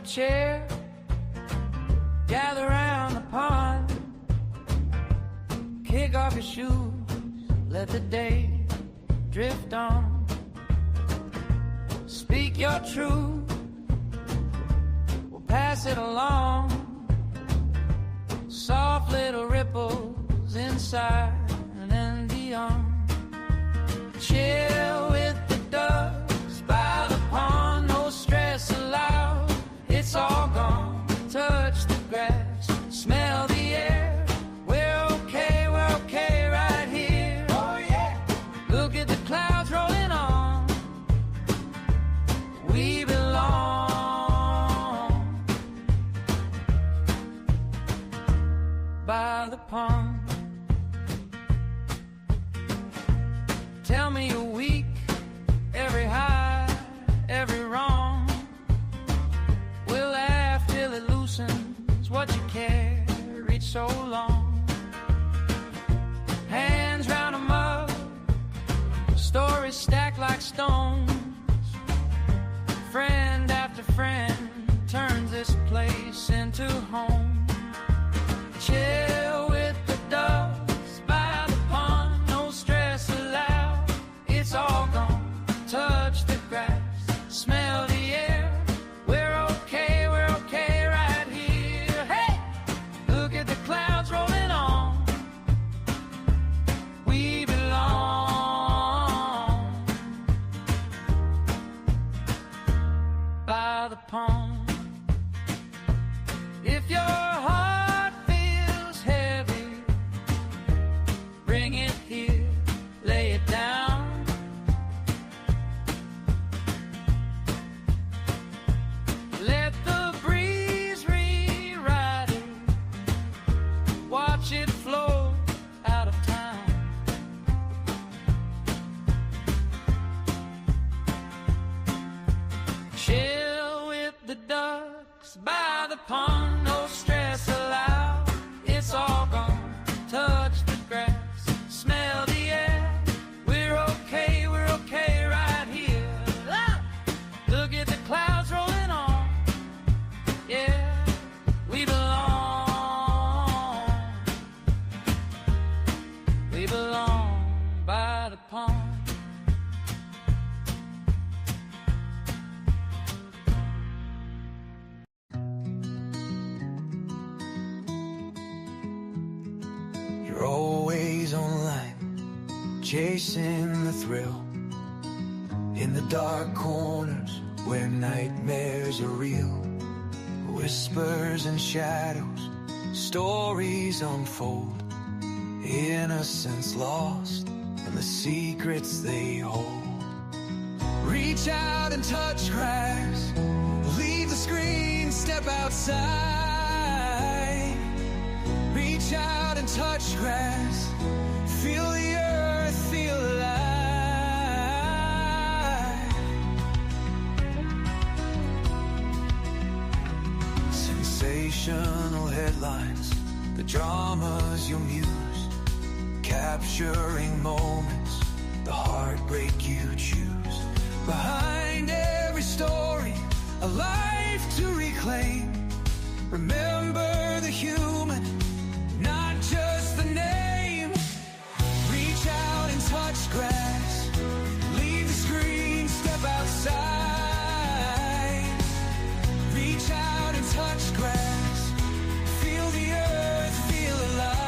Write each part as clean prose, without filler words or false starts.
chair, gather round the pond, kick off your shoes, let the day drift on. Speak your truth, we'll pass it along. Soft little ripples inside and beyond. Chill with the ducks by the pond, no stress allowed, it's all gone. Touch the grass, smell the air, we're okay right here. Oh yeah, look at the clouds rolling on, we belong by the pond. Tell me a week, every high, every wrong. We'll laugh till it loosens what you carried so long. Hands round a mug, stories stacked like stones. Friend after friend turns this place into home. Chill with the ducks by the pond, no stress allowed, it's all gone. Touch the grass, smell the air, we're okay right here. Hey, look at the clouds rolling on, we belong by the pond. If your heart feels heavy, bring it here, lay it down. Let the breeze rewrite it, watch it flow out of town. Chill with the ducks by the pond, no stress allowed, it's all gone. Touch the grass, smell the air, we're okay right here. Ah! Look at the clouds rolling on, yeah, we belong by the pond. You're always online, chasing the thrill, in the dark corners where nightmares are real. Whispers and shadows, stories unfold, innocence lost and the secrets they hold. Reach out and touch grass, leave the screen, step outside. Reach out and touch grass, feel the earth, feel alive. Sensational headlines, the dramas you muse, capturing moments, the heartbreak you choose. Behind every story, a life to reclaim. Remember the human, not just the name. Reach out and touch grass, leave the screen, step outside. Reach out and touch grass, feel the earth, feel alive.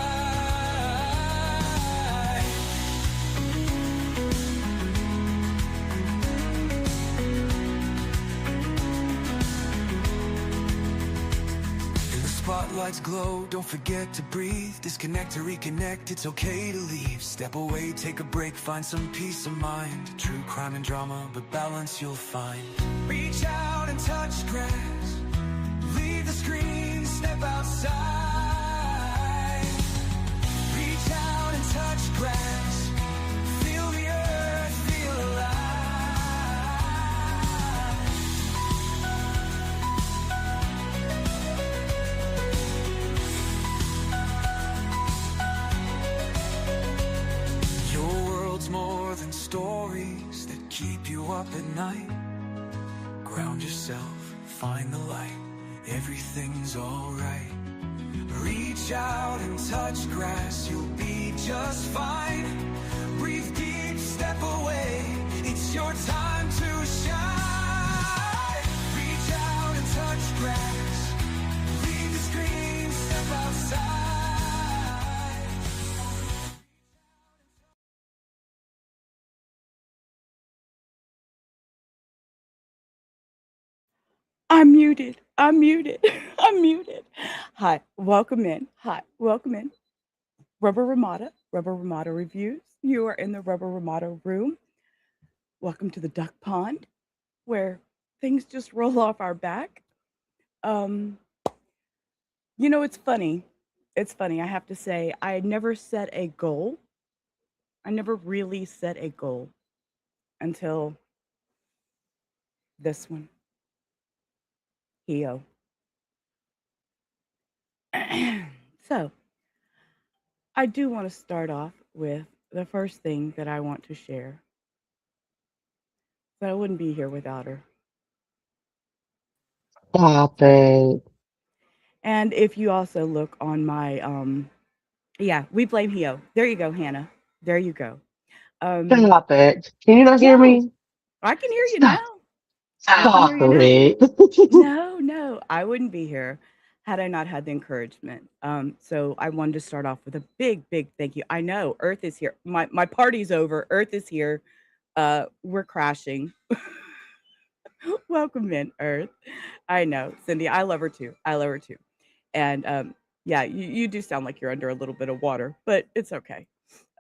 Spotlights glow, don't forget to breathe. Disconnect to reconnect, it's okay to leave. Step away, take a break, find some peace of mind. True crime and drama, but balance you'll find. Reach out and touch grass, leave the screen, step outside. Reach out and touch grass, feel the earth, feel alive. More than stories that keep you up at night. Ground yourself, find the light. everything's alright. Reach out and touch grass, you'll be just fine. Breathe deep, step away, it's your time to shine. Reach out and touch grass, leave the screen, step outside. I'm muted. I'm muted. I'm muted. Hi, welcome in. Hi, welcome in. Rubber Ramada Reviews. You are in the Rubber Ramada room. Welcome to the duck pond where things just roll off our back. Um, it's funny. It's funny. I have to say, I never set a goal. I never really set a goal until this one. Heo. So, I do want to start off with the first thing that I want to share. But I wouldn't be here without her. Stop it. And if you also look on my yeah, we blame Heo. There you go, Hannah. There you go. Um Stop it. Can you not hear no, me? I can hear you Stop. now. I can hear Stop you now. it. No, no, I wouldn't be here had I not had the encouragement. So I wanted to start off with a big, big thank you. I know Earth is here. My party's over. Earth is here. We're crashing. Welcome in, Earth. I know, Cindy. I love her too. I love her too. And yeah, you do sound like you're under a little bit of water, but it's okay.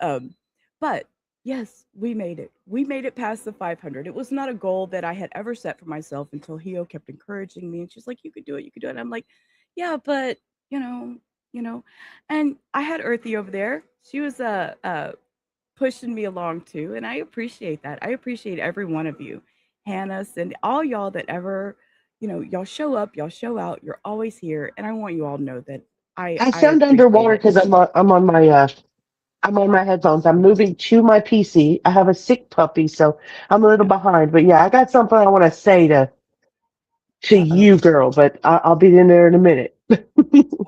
Um, but yes, we made it. We made it past the 500. It was not a goal that I had ever set for myself until Hio kept encouraging me, and she's like, "You could do it. You could do it." And I'm like, "Yeah, but you know, you know." And I had Earthy over there. She was pushing me along too, and I appreciate that. I appreciate every one of you, Hannah, Cindy, all y'all that ever, y'all show up, y'all show out, you're always here, and I want you all to know that I I sound appreciate underwater it. because I'm on my headphones. I'm moving to my PC. I have a sick puppy, so I'm a little Yeah. behind. But yeah, I got something I want to say to Uh oh. you, girl. But I'll be in there in a minute.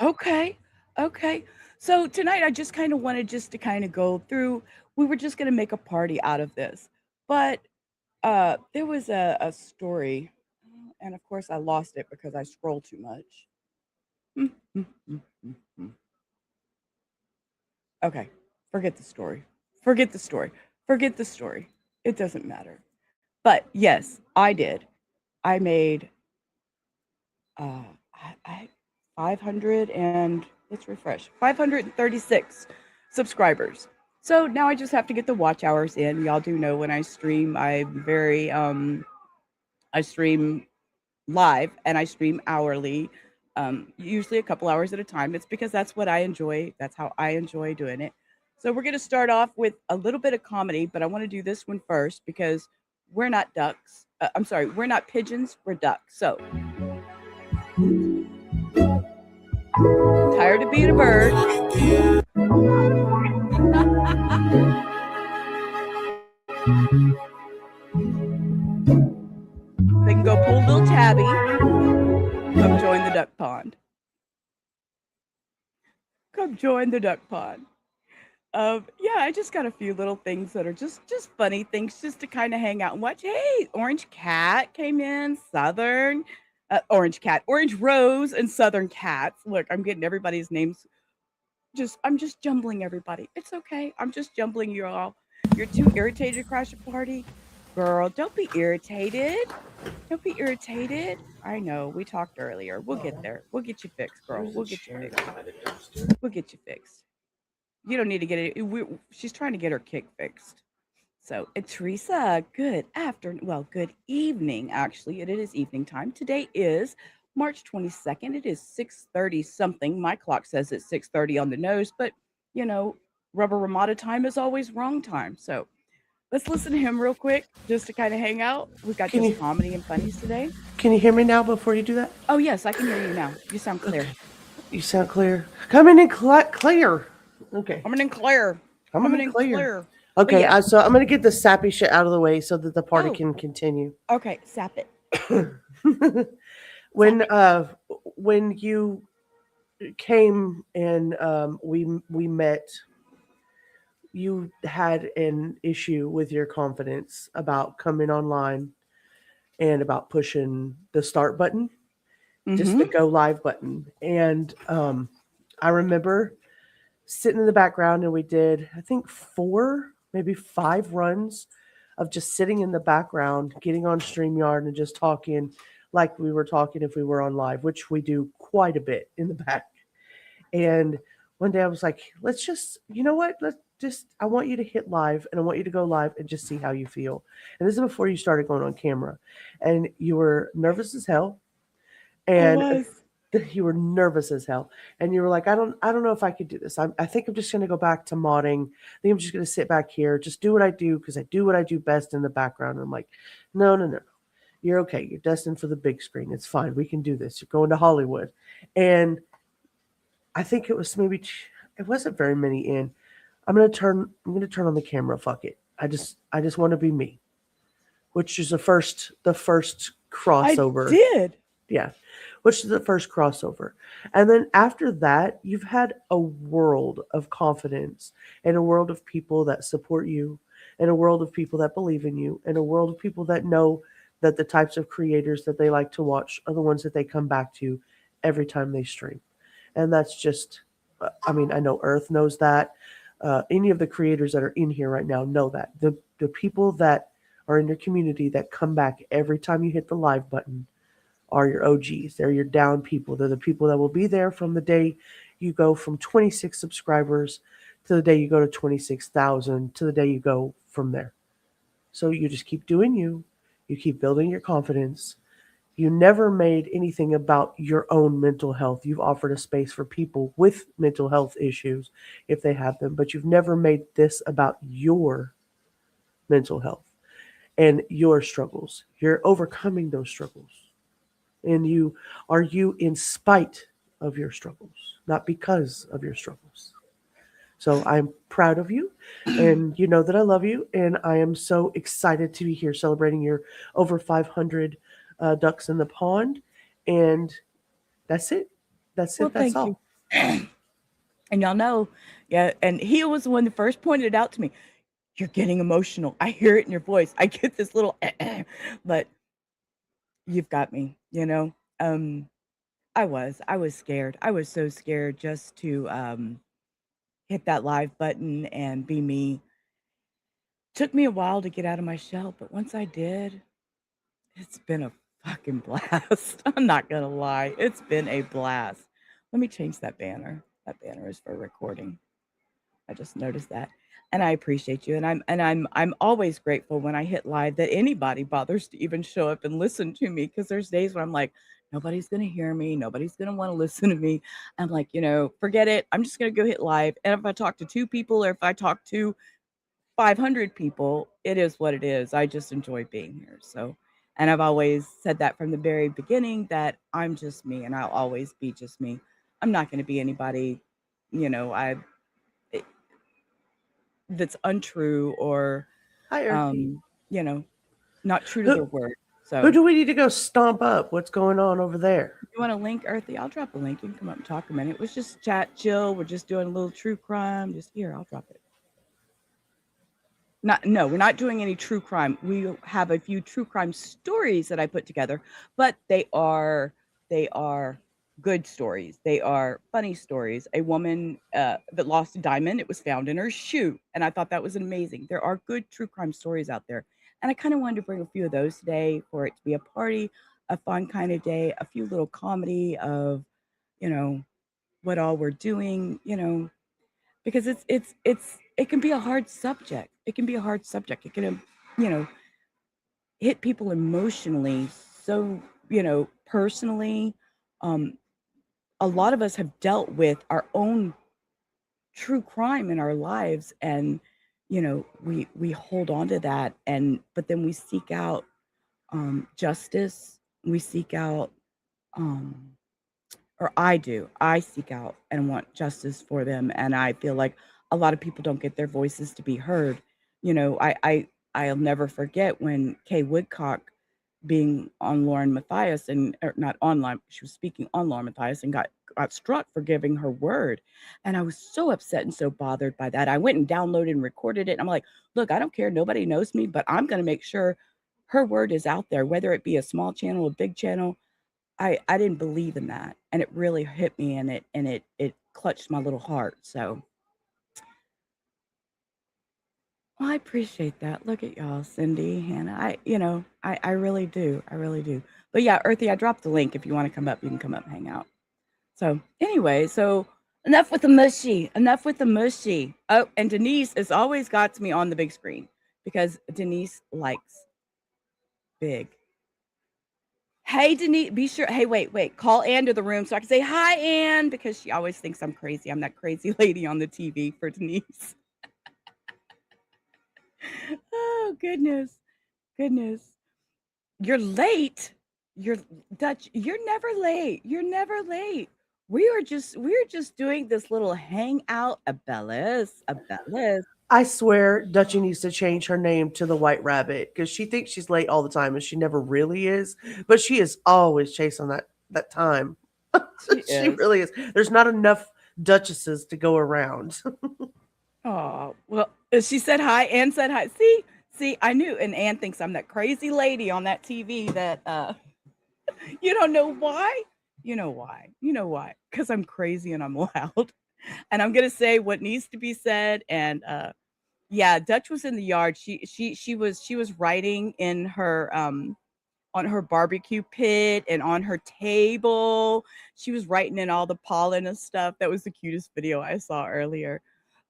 Okay. Okay. So tonight I just kind of wanted just to kind of go through. We were just gonna make a party out of this, but there was a story, and of course I lost it because I scroll too much. Okay, forget the story. Forget the story. Forget the story. It doesn't matter. But yes, I did. I made I 500 and let's refresh 536 subscribers. So now I just have to get the watch hours in. Y'all do know when I stream, I'm very I stream live and I stream hourly, usually a couple hours at a time. It's because that's what I enjoy. That's how I enjoy doing it. So we're going to start off with a little bit of comedy, but I want to do this one first because we're not ducks. I'm sorry, we're not pigeons, we're ducks. So tired of being a bird. They can go pull little tabby. Come join the duck pond. Come join the duck pond. Yeah, I just got a few little things that are just funny things just to kind of hang out and watch. Hey, Orange Cat came in, Southern, Orange Cat, Orange Rose, and Southern Cats. Look, I'm getting everybody's names. I'm just jumbling everybody. It's okay. I'm just jumbling you all. You're too irritated to crash a party, girl. Don't be irritated. Don't be irritated. I know we talked earlier. We'll get there. We'll get you fixed, girl. We'll get you fixed. We'll get you fixed. You don't need to get it. She's trying to get her kick fixed. So, Teresa, good afternoon. Well, good evening. Actually, it is evening time. Today is March 22nd. It is 6:30 something. My clock says it's 6:30 on the nose, but you know, Rubber Ramada time is always wrong time. So, let's listen to him real quick just to kind of hang out. We've got Can just you comedy and funnies today. can you hear me now before you do that? Oh, yes, I can hear you now. You sound clear. Okay. You sound clear. Coming in clear. Okay. Coming in clear. Coming Coming in in clear. clear. But Okay. yes. So I'm gonna get the sappy shit out of the way so that the party Oh, can continue. okay. Sap it. Sap when it. when you came and we met, you had an issue with your confidence about coming online and about pushing the start button, just the Mm-hmm. go live button. And I remember sitting in the background and we did, I think, four, maybe five runs of just sitting in the background, getting on StreamYard and just talking like we were talking if we were on live, which we do quite a bit in the back. And one day I was like, let's just, you know what? Let's just, I want you to hit live and I want you to go live and just see how you feel. And this is before you started going on camera. And you were nervous as hell. I And was. you were nervous as hell. And you were like, I don't know if I could do this. I think I'm just going to go back to modding. I think I'm just going to sit back here, just do what I do because I do what I do best in the background. And I'm like, no, no, no. You're okay. You're destined for the big screen. It's fine. We can do this. You're going to Hollywood. And I think it was maybe it wasn't very many in. I'm gonna turn on the camera. Fuck it. I just want to be me, which is the first I crossover. did. Yeah, which is the first crossover. And then after that, you've had a world of confidence and a world of people that support you and a world of people that believe in you and a world of people that know that the types of creators that they like to watch are the ones that they come back to every time they stream. And that's just, I mean, I know Earth knows that. Any of the creators that are in here right now know that. The people that are in your community that come back every time you hit the live button are your OGs. They're your down people. They're the people that will be there from the day you go from 26 subscribers to the day you go to 26,000 to the day you go from there. So you just keep doing you. You keep building your confidence. You never made anything about your own mental health. You've offered a space for people with mental health issues if they have them, but you've never made this about your mental health and your struggles. You're overcoming those struggles. And you are you in spite of your struggles, not because of your struggles. So I'm proud of you, and you know that I love you, and I am so excited to be here celebrating your over 500 ducks in the pond, and that's it. That's Well, it. That's thank you. all. And y'all know, yeah, and he was the one that first pointed it out to me. You're getting emotional. I hear it in your voice. I get this little, but you've got me, you know? I was scared. I was so scared just to hit that live button and be me. Took me a while to get out of my shell, but once I did, it's been a fucking blast. I'm not gonna lie. It's been a blast. Let me change that banner. That banner is for recording. I just noticed that. And I appreciate you. And I'm always grateful when I hit live that anybody bothers to even show up and listen to me because there's days when I'm like, nobody's gonna hear me, nobody's gonna want to listen to me. I'm like, forget it. I'm just gonna go hit live. And if I talk to two people or if I talk to 500 people, it is what it is. I just enjoy being here. So, and I've always said that from the very beginning that I'm just me and I'll always be just me. I'm not going to be anybody, I it- that's untrue or Hi, Earthy. um, you know, not true to Who their word. who So, do we need to go stomp up? What's going on over there? if you want a link, Earthy, I'll drop a link. You can come up and talk a minute. It was just chat, chill. We're just doing a little true crime. Just here, I'll drop it. Not no, we're not doing any true crime. We have a few true crime stories that I put together, but they are good stories. They are funny stories. A woman that lost a diamond, it was found in her shoe, and I thought that was amazing. There are good true crime stories out there, and I kind of wanted to bring a few of those today for it to be a party, a fun kind of day, a few little comedy of, you know, what all we're doing, because it can be a hard subject. It can be a hard subject. It can, you know, hit people emotionally. So, personally, um, a lot of us have dealt with our own true crime in our lives, and we hold on to that, and but then we seek out justice. We seek out um, or I do. I seek out and want justice for them, and I feel like a lot of people don't get their voices to be heard. I'll never forget when Kay Woodcock being on Lauren Matthias and or not online. She was speaking on Lauren Matthias and got struck for giving her word. And I was so upset and so bothered by that. I went and downloaded and recorded it. And I'm like, look, I don't care. Nobody knows me, but I'm going to make sure her word is out there, whether it be a small channel, a big channel. I didn't believe in that. And it really hit me and it clutched my little heart. So well, I appreciate that. Look at y'all, Cindy, Hannah. I really do. I really do. But yeah, Earthy, I dropped the link. If you want to come up, you can come up and hang out. So anyway, so enough with the mushy. Enough with the mushy. Oh, and Denise has always got me on the big screen because Denise likes big. Hey, Denise, be sure. Hey, wait. Call Ann to the room so I can say hi, Ann, because she always thinks I'm crazy. I'm that crazy lady on the TV for Denise. Oh, goodness. You're late. You're Dutch. You're never late. We're just doing this little hangout. Abellis. I swear Dutchie needs to change her name to the White Rabbit because she thinks she's late all the time and she never really is. But she is always chasing that time. She really is. There's not enough duchesses to go around. Oh, well, she said hi. Ann said hi. See, I knew. And Ann thinks I'm that crazy lady on that TV that you don't know why. You know why? Because I'm crazy and I'm loud. And I'm gonna say what needs to be said. And yeah, Dutch was in the yard. She was writing in her on her barbecue pit and on her table. She was writing in all the pollen and stuff. That was the cutest video I saw earlier.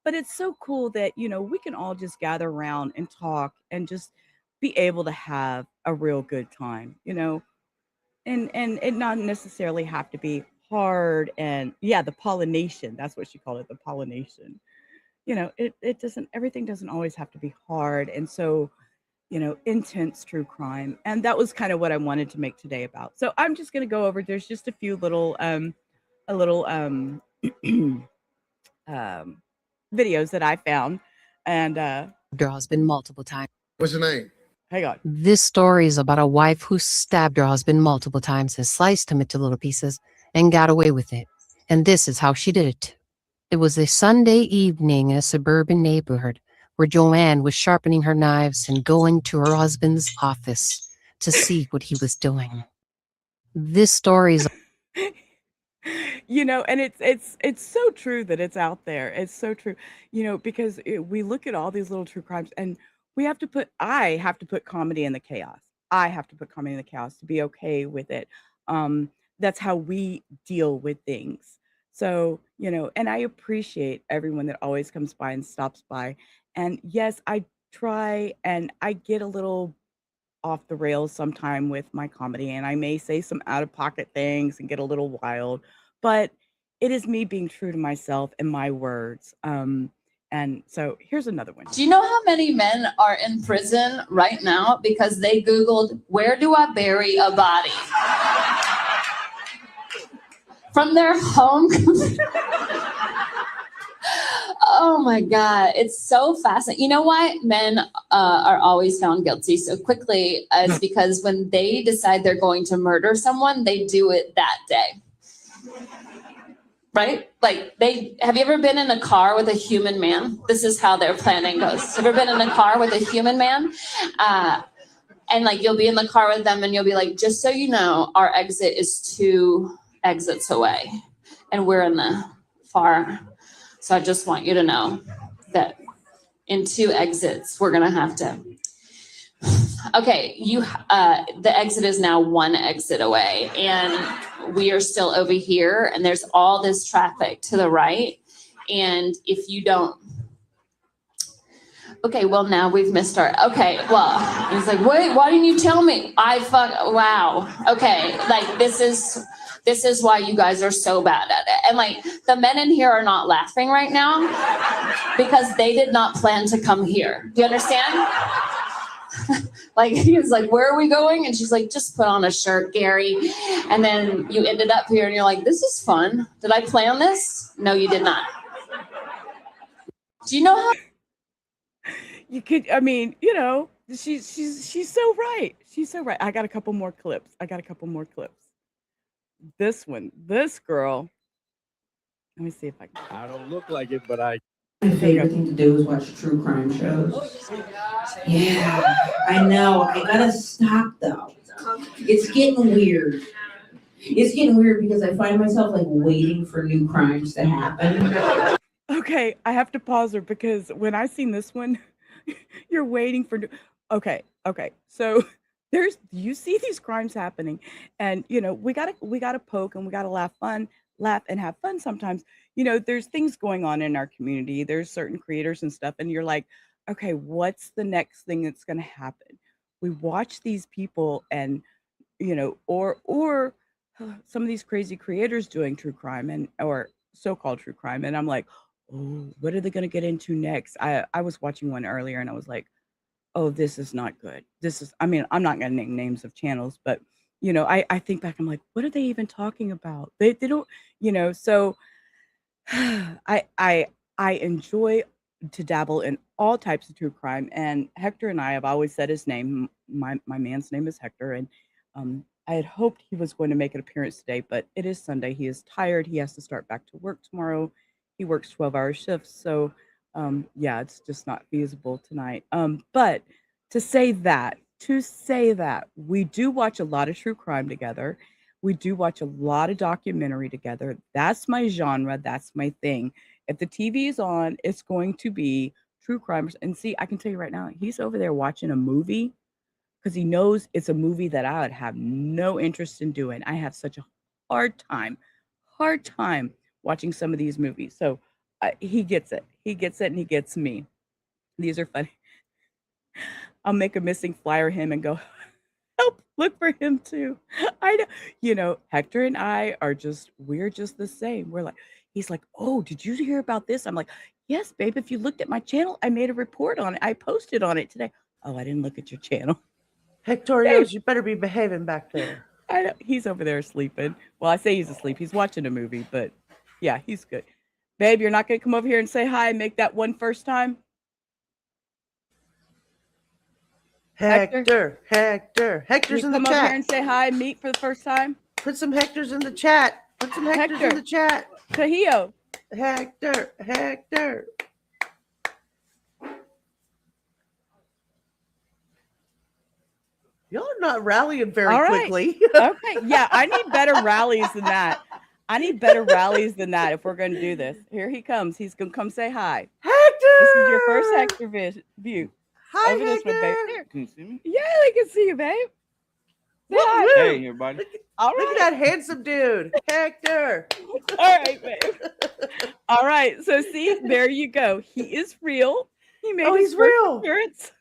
But it's so cool that, we can all just gather around and talk and just be able to have a real good time, and it not necessarily have to be hard. And yeah, the pollination, that's what she called it, the pollination. It doesn't, everything doesn't always have to be hard. And so, intense true crime. And that was kind of what I wanted to make today about. So I'm just going to go over, there's just a few little, videos that I found. And her husband multiple times. What's your name? hang on. This story is about a wife who stabbed her husband multiple times and sliced him into little pieces and got away with it. And this is how she did it. It was a Sunday evening in a suburban neighborhood where Joanne was sharpening her knives and going to her husband's office to see what he was doing. This story is And it's so true that it's out there. It's so true, because we look at all these little true crimes, and I have to put comedy in the chaos. I have to put comedy in the chaos to be okay with it. That's how we deal with things. So, and I appreciate everyone that always comes by and stops by. And yes, I try and I get a little off the rails sometime with my comedy, and I may say some out of pocket things and get a little wild, but it is me being true to myself and my words. And so here's another one. Do you know how many men are in prison right now because they Googled, where do I bury a body? From their home. Oh my God, it's so fascinating. You know why men are always found guilty so quickly is because when they decide they're going to murder someone, they do it that day. Right? Like have you ever been in a car with a human man? This is how their planning goes. Ever been in a car with a human man? And like you'll be in the car with them and you'll be like, just so you know, our exit is 2 exits away and we're in the far. So I just want you to know that in 2 exits, we're gonna have to. Okay, the exit is now 1 exit away, and we are still over here, and there's all this traffic to the right. And if you don't, okay, well now we've missed our. Okay, well, he's like, wait, why didn't you tell me? Wow. Okay, like this is why you guys are so bad at it. And like the men in here are not laughing right now because they did not plan to come here. Do you understand? Like he was like, where are we going? And she's like, just put on a shirt, Gary. And then you ended up here and you're like, this is fun. Did I plan this? No, you did not. Do you know how? You could, She's so right. She's so right. I got a couple more clips. This girl. Let me see if I can. I don't look like it, but I. My favorite thing to do is watch true crime shows. Yeah, I know. I gotta stop though. It's getting weird. It's getting weird because I find myself like waiting for new crimes to happen. Okay, I have to pause her because when I seen this one, you're waiting for. Okay, so you see these crimes happening, and we gotta poke and we gotta laugh and have fun sometimes. There's things going on in our community. There's certain creators and stuff, and you're like, okay, what's the next thing that's gonna happen? We watch these people and or some of these crazy creators doing true crime and or so-called true crime, and I'm like, oh, what are they going to get into next? I was watching one earlier and I was like, oh, this is not good. I mean, I'm not going to name names of channels, but I think back, I'm like, what are they even talking about? They don't, so I enjoy to dabble in all types of true crime, and Hector and I have always said his name. My man's name is Hector, and I had hoped he was going to make an appearance today, but it is Sunday. He is tired. He has to start back to work tomorrow. He works 12-hour shifts, so yeah, it's just not feasible tonight. But to say that we do watch a lot of true crime together. We do watch a lot of documentary together. That's my genre. That's my thing. If the TV is on, it's going to be true crime. And see, I can tell you right now, he's over there watching a movie because he knows it's a movie that I would have no interest in doing. I have such a hard time watching some of these movies. So he gets it. He gets it, and he gets me. These are funny. I'll make a missing flyer him and go, help, look for him too. I know, Hector and I we're just the same. He's like, oh, did you hear about this? I'm like, yes, babe. If you looked at my channel, I made a report on it. I posted on it today. Oh, I didn't look at your channel. Hectorios, you better be behaving back there. I know, he's over there sleeping. Well, I say he's asleep. He's watching a movie, but yeah, he's good. Babe, you're not going to come over here and say hi and make that one first time? Hector's Can you in the come over here chat. and say hi and meet for the first time? Put some Hectors in the chat. Hector. In the chat. Cahillo. Hector. Y'all are not rallying very quickly. Okay, yeah, I need better rallies than that. If we're going to do this. Here he comes. He's going to come say hi. Hector! This is your first Hector view. Hi, over Hector. This way, babe. Here. Can you see me? Yeah, they can see you, babe. Say hi. Woo! Hey, everybody. All Look right. at that handsome dude. Hector. All right, babe. All right. So see, there you go. He is real. He made his he's first real. appearance.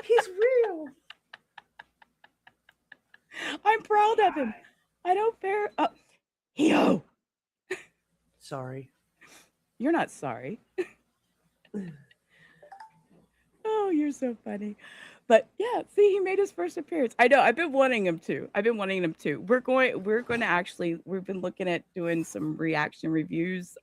He's real. I'm proud of him. I don't bear. Yo. Sorry. You're not sorry. Oh, you're so funny. But yeah, see, he made his first appearance. I know. I've been wanting him to. We're going to actually. We've been looking at doing some reaction reviews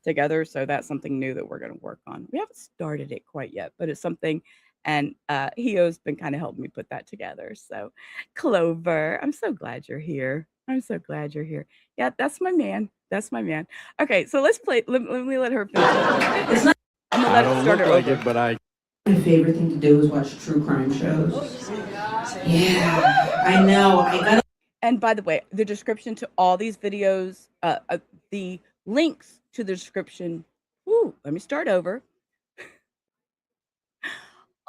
together. So that's something new that we're going to work on. We haven't started it quite yet, but it's something. And Hio's been kind of helping me put that together. So, Clover, I'm so glad you're here. Yeah, that's my man. Okay, so let's play. Let me let her finish. I'm gonna I let don't it start look her like over. it, but I. My favorite thing to do is watch true crime shows. Yeah, I know. I gotta. And by the way, the description to all these videos, the links to the description. Let me start over.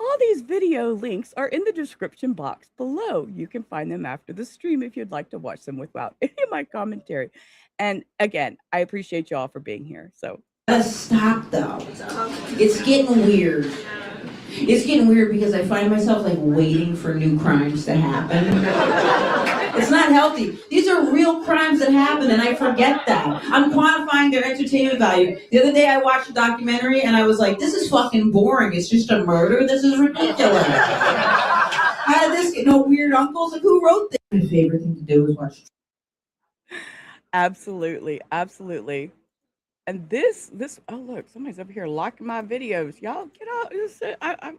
All these video links are in the description box below. You can find them after the stream if you'd like to watch them without any of my commentary. And again, I appreciate y'all for being here. So Gotta stop though. It's getting weird. It's getting weird because I find myself like waiting for new crimes to happen. It's not healthy. These are real crimes that happen and I forget that. I'm quantifying their entertainment value. The other day I watched a documentary and I was like, this is fucking boring. It's just a murder. This is ridiculous. How did this get no weird uncles? Like who wrote this? My favorite thing to do is watch. absolutely. And this, oh look, somebody's over here locking my videos. Y'all get out. I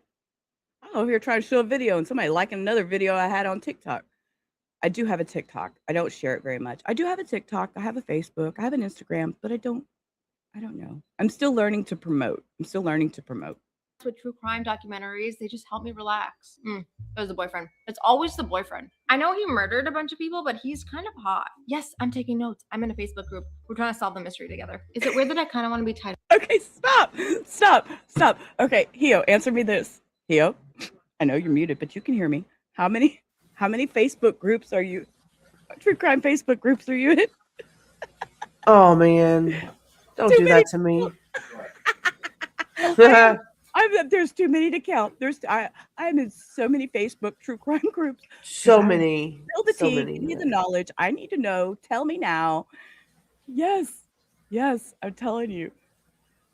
I'm over here trying to show a video and somebody liking another video I had on TikTok. I do have a TikTok. I don't share it very much. I do have a TikTok. I have a Facebook. I have an Instagram, but I don't know. I'm still learning to promote. With true crime documentaries, they just help me relax. It was the boyfriend. It's always the boyfriend. I know he murdered a bunch of people, but he's kind of hot. Yes, I'm taking notes. I'm in a Facebook group. We're trying to solve the mystery together. Is it weird that I kind of want to be tied? Okay, stop. Okay, Hio, answer me this. Hio, I know you're muted, but you can hear me. How many Facebook groups are you? True crime Facebook groups are you in? Oh man, don't do that to me. There's too many to count. I'm in so many Facebook true crime groups. So many. Spill the So tea. many. Give me the knowledge. I need to know. Tell me now. Yes, I'm telling you.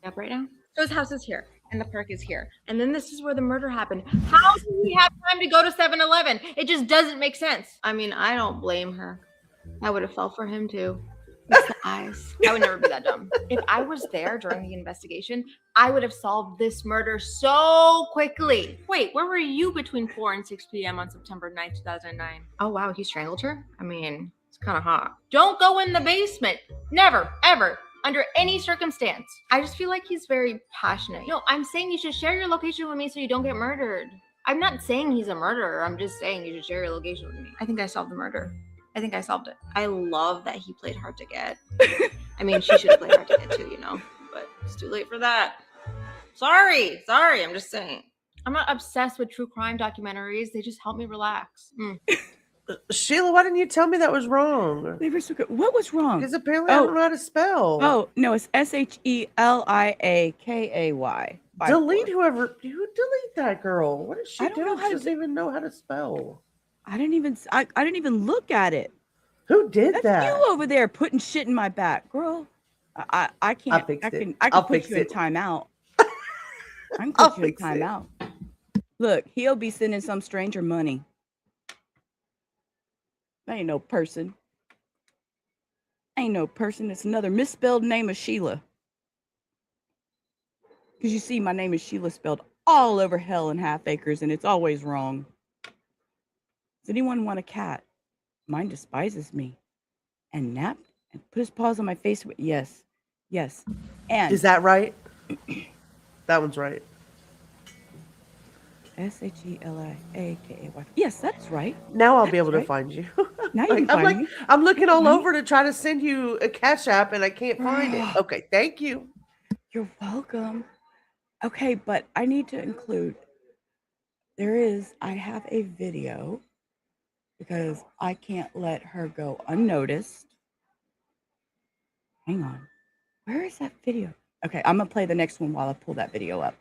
Up right now. So his house is here, and the park is here, and then this is where the murder happened. How did he have time to go to 7-Eleven? It just doesn't make sense. I mean, I don't blame her. I would have fell for him too. It's the eyes. I would never be that dumb. If I was there during the investigation, I would have solved this murder so quickly. Wait, where were you between 4 and 6 p.m. on September 9th, 2009? Oh, wow, he strangled her? I mean, it's kind of hot. Don't go in the basement. Never, ever, under any circumstance. I just feel like he's very passionate. No, I'm saying you should share your location with me so you don't get murdered. I'm not saying he's a murderer. I'm just saying you should share your location with me. I think I solved the murder. I think I solved it. I love that he played hard to get. I mean, she should have played hard to get too, but it's too late for that. Sorry, I'm just saying. I'm not obsessed with true crime documentaries. They just help me relax. Sheila, why didn't you tell me that was wrong? They were so good. What was wrong? Because apparently I don't know how to spell. Oh, no, it's SHELIAKAY. Delete who delete that girl. What did she I don't do? know how She to doesn't even know how to spell. I didn't even look at it. Who did That's that? you over there putting shit in my back, girl. I can't. I'll fix it. I can I'll put fix you in it. timeout. I can I'll put you in fix it. timeout. Look, he'll be sending some stranger money. That ain't no person. It's another misspelled name of Sheila. Because you see, my name is Sheila spelled all over hell in half acres, and it's always wrong. Does anyone want a cat? Mine despises me. And napped and put his paws on my face. Yes. And Is that right? That one's right. SHELIAKAY. Yes, that's right. Now I'll be able to right. find you. Now you can find me. I'm looking all Mhm. over to try to send you a Cash App and I can't find it. Okay, thank you. You're welcome. Okay, but I need to include. I have a video because I can't let her go unnoticed. Hang on. Where is that video? Okay, I'm going to play the next one while I pull that video up.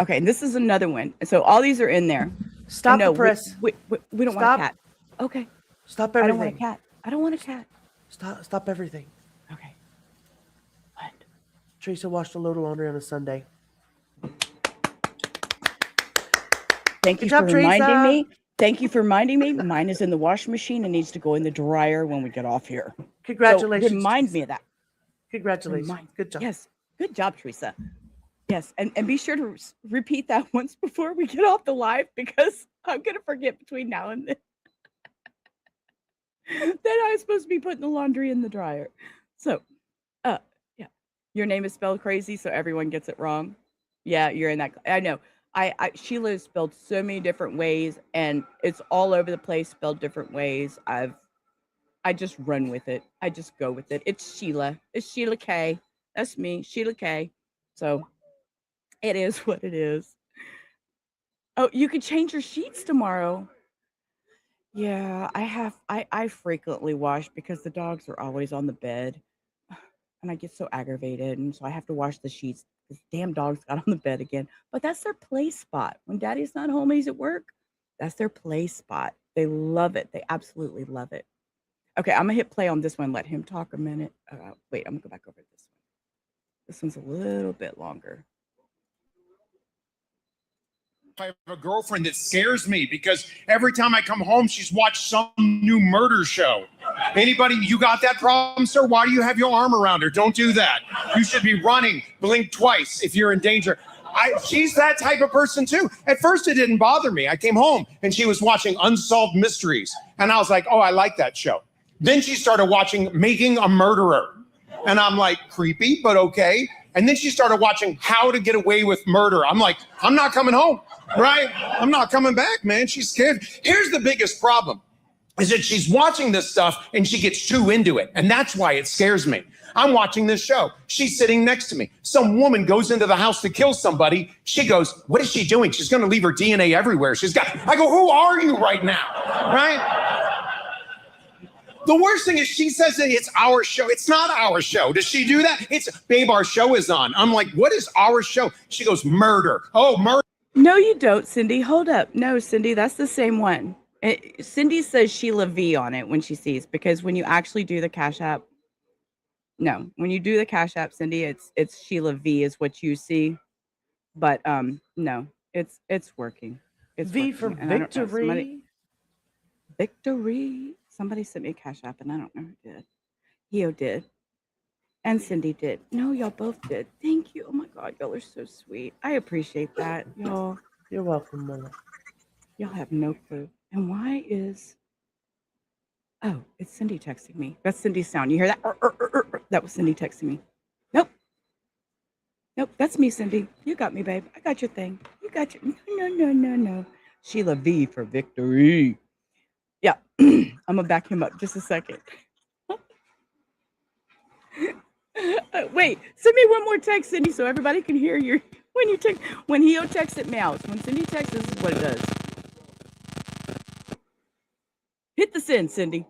Okay, and this is another one. So all these are in there. Stop No, the press. We don't want Stop. a cat. Okay, Stop I everything. don't want a cat. I don't want a cat. Stop everything. Okay. What? Teresa washed a load of laundry on a Sunday. Thank you Good job, for reminding Teresa. me. Thank you for reminding me. Mine is in the washing machine and needs to go in the dryer when we get off here. Congratulations. So remind me of that. Congratulations. Remind- Good job. Yes. Good job, Teresa. Yes. And be sure to repeat that once before we get off the live because I'm going to forget between now and then. Then I'm supposed to be putting the laundry in the dryer. So, yeah. Your name is spelled crazy, so everyone gets it wrong. Yeah, you're in that. I know. Sheila is spelled so many different ways, and it's all over the place, spelled different ways. I just run with it. I just go with it. It's Sheila. It's Sheila K. That's me, Sheila K. So it is what it is. Oh, you could change your sheets tomorrow. Yeah, I frequently wash because the dogs are always on the bed, and I get so aggravated, and so I have to wash the sheets. This damn dogs got on the bed again. But that's their play spot. When Daddy's not home, he's at work. That's their play spot. They love it. They absolutely love it. Okay, I'm gonna hit play on this one. Let him talk a minute. Wait, I'm gonna go back over this one. This one's a little bit longer. I have a girlfriend that scares me because every time I come home, she's watched some new murder show. Anybody, you got that problem, sir? Why do you have your arm around her? Don't do that. You should be running. Blink twice if you're in danger. She's that type of person too. At first, it didn't bother me. I came home and she was watching Unsolved Mysteries, and I was like, "Oh, I like that show." Then she started watching Making a Murderer, and I'm like, creepy, but okay. And then she started watching How to Get Away with Murder. I'm like, I'm not coming home, right? I'm not coming back, man. She's scared. Here's the biggest problem, is that she's watching this stuff and she gets too into it. And that's why it scares me. I'm watching this show. She's sitting next to me. Some woman goes into the house to kill somebody. She goes, what is she doing? She's going to leave her DNA everywhere. I go, who are you right now, right? The worst thing is she says that it's our show. It's not our show. Does she do that? It's, babe, our show is on. I'm like, what is our show? She goes, murder. Oh, murder. No, you don't, Cindy. Hold up. No, Cindy, that's the same one. Cindy says Sheila V on it when she sees, because when you actually do the Cash App, no, when you do the Cash App, Cindy, it's Sheila V is what you see. But no, it's working. It's V working. for And I don't know, victory. Victory. Somebody sent me a Cash App and I don't know who did. Hio did. And Cindy did. No, y'all both did. Thank you. Oh my God, y'all are so sweet. I appreciate that, y'all. You're welcome, Mama. Y'all have no clue. And why is... Oh, it's Cindy texting me. That's Cindy's sound. You hear that? That was Cindy texting me. Nope. Nope, that's me, Cindy. You got me, babe. I got your thing. You got your... No. Sheila V for victory. Yeah, I'm going to back him up just a second. Wait, send me one more text, Cindy, so everybody can hear your... When Hio texts, it mouse. When Cindy texts, this is what it does. Hit the send, Cindy.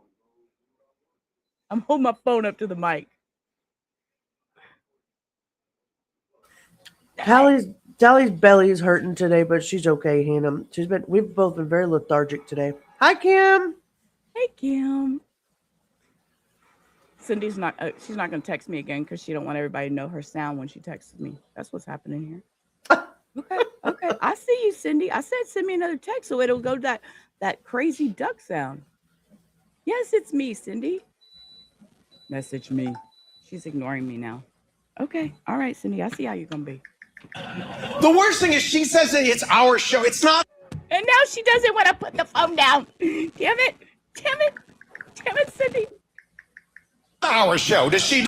I'm holding my phone up to the mic. Tally's belly is hurting today, but she's okay, Hannah. We've both been very lethargic today. Hi, Kim. Hey, Kim. Cindy's not. She's not going to text me again because she don't want everybody to know her sound when she texts me. That's what's happening here. Okay. I see you, Cindy. I said send me another text so it'll go to that crazy duck sound. Yes, it's me, Cindy. Message me. She's ignoring me now. Okay. All right, Cindy. I see how you're going to be. The worst thing is she says that it's our show. It's not. And now she doesn't want to put the phone down. Damn it, Cindy. Our show. Does she?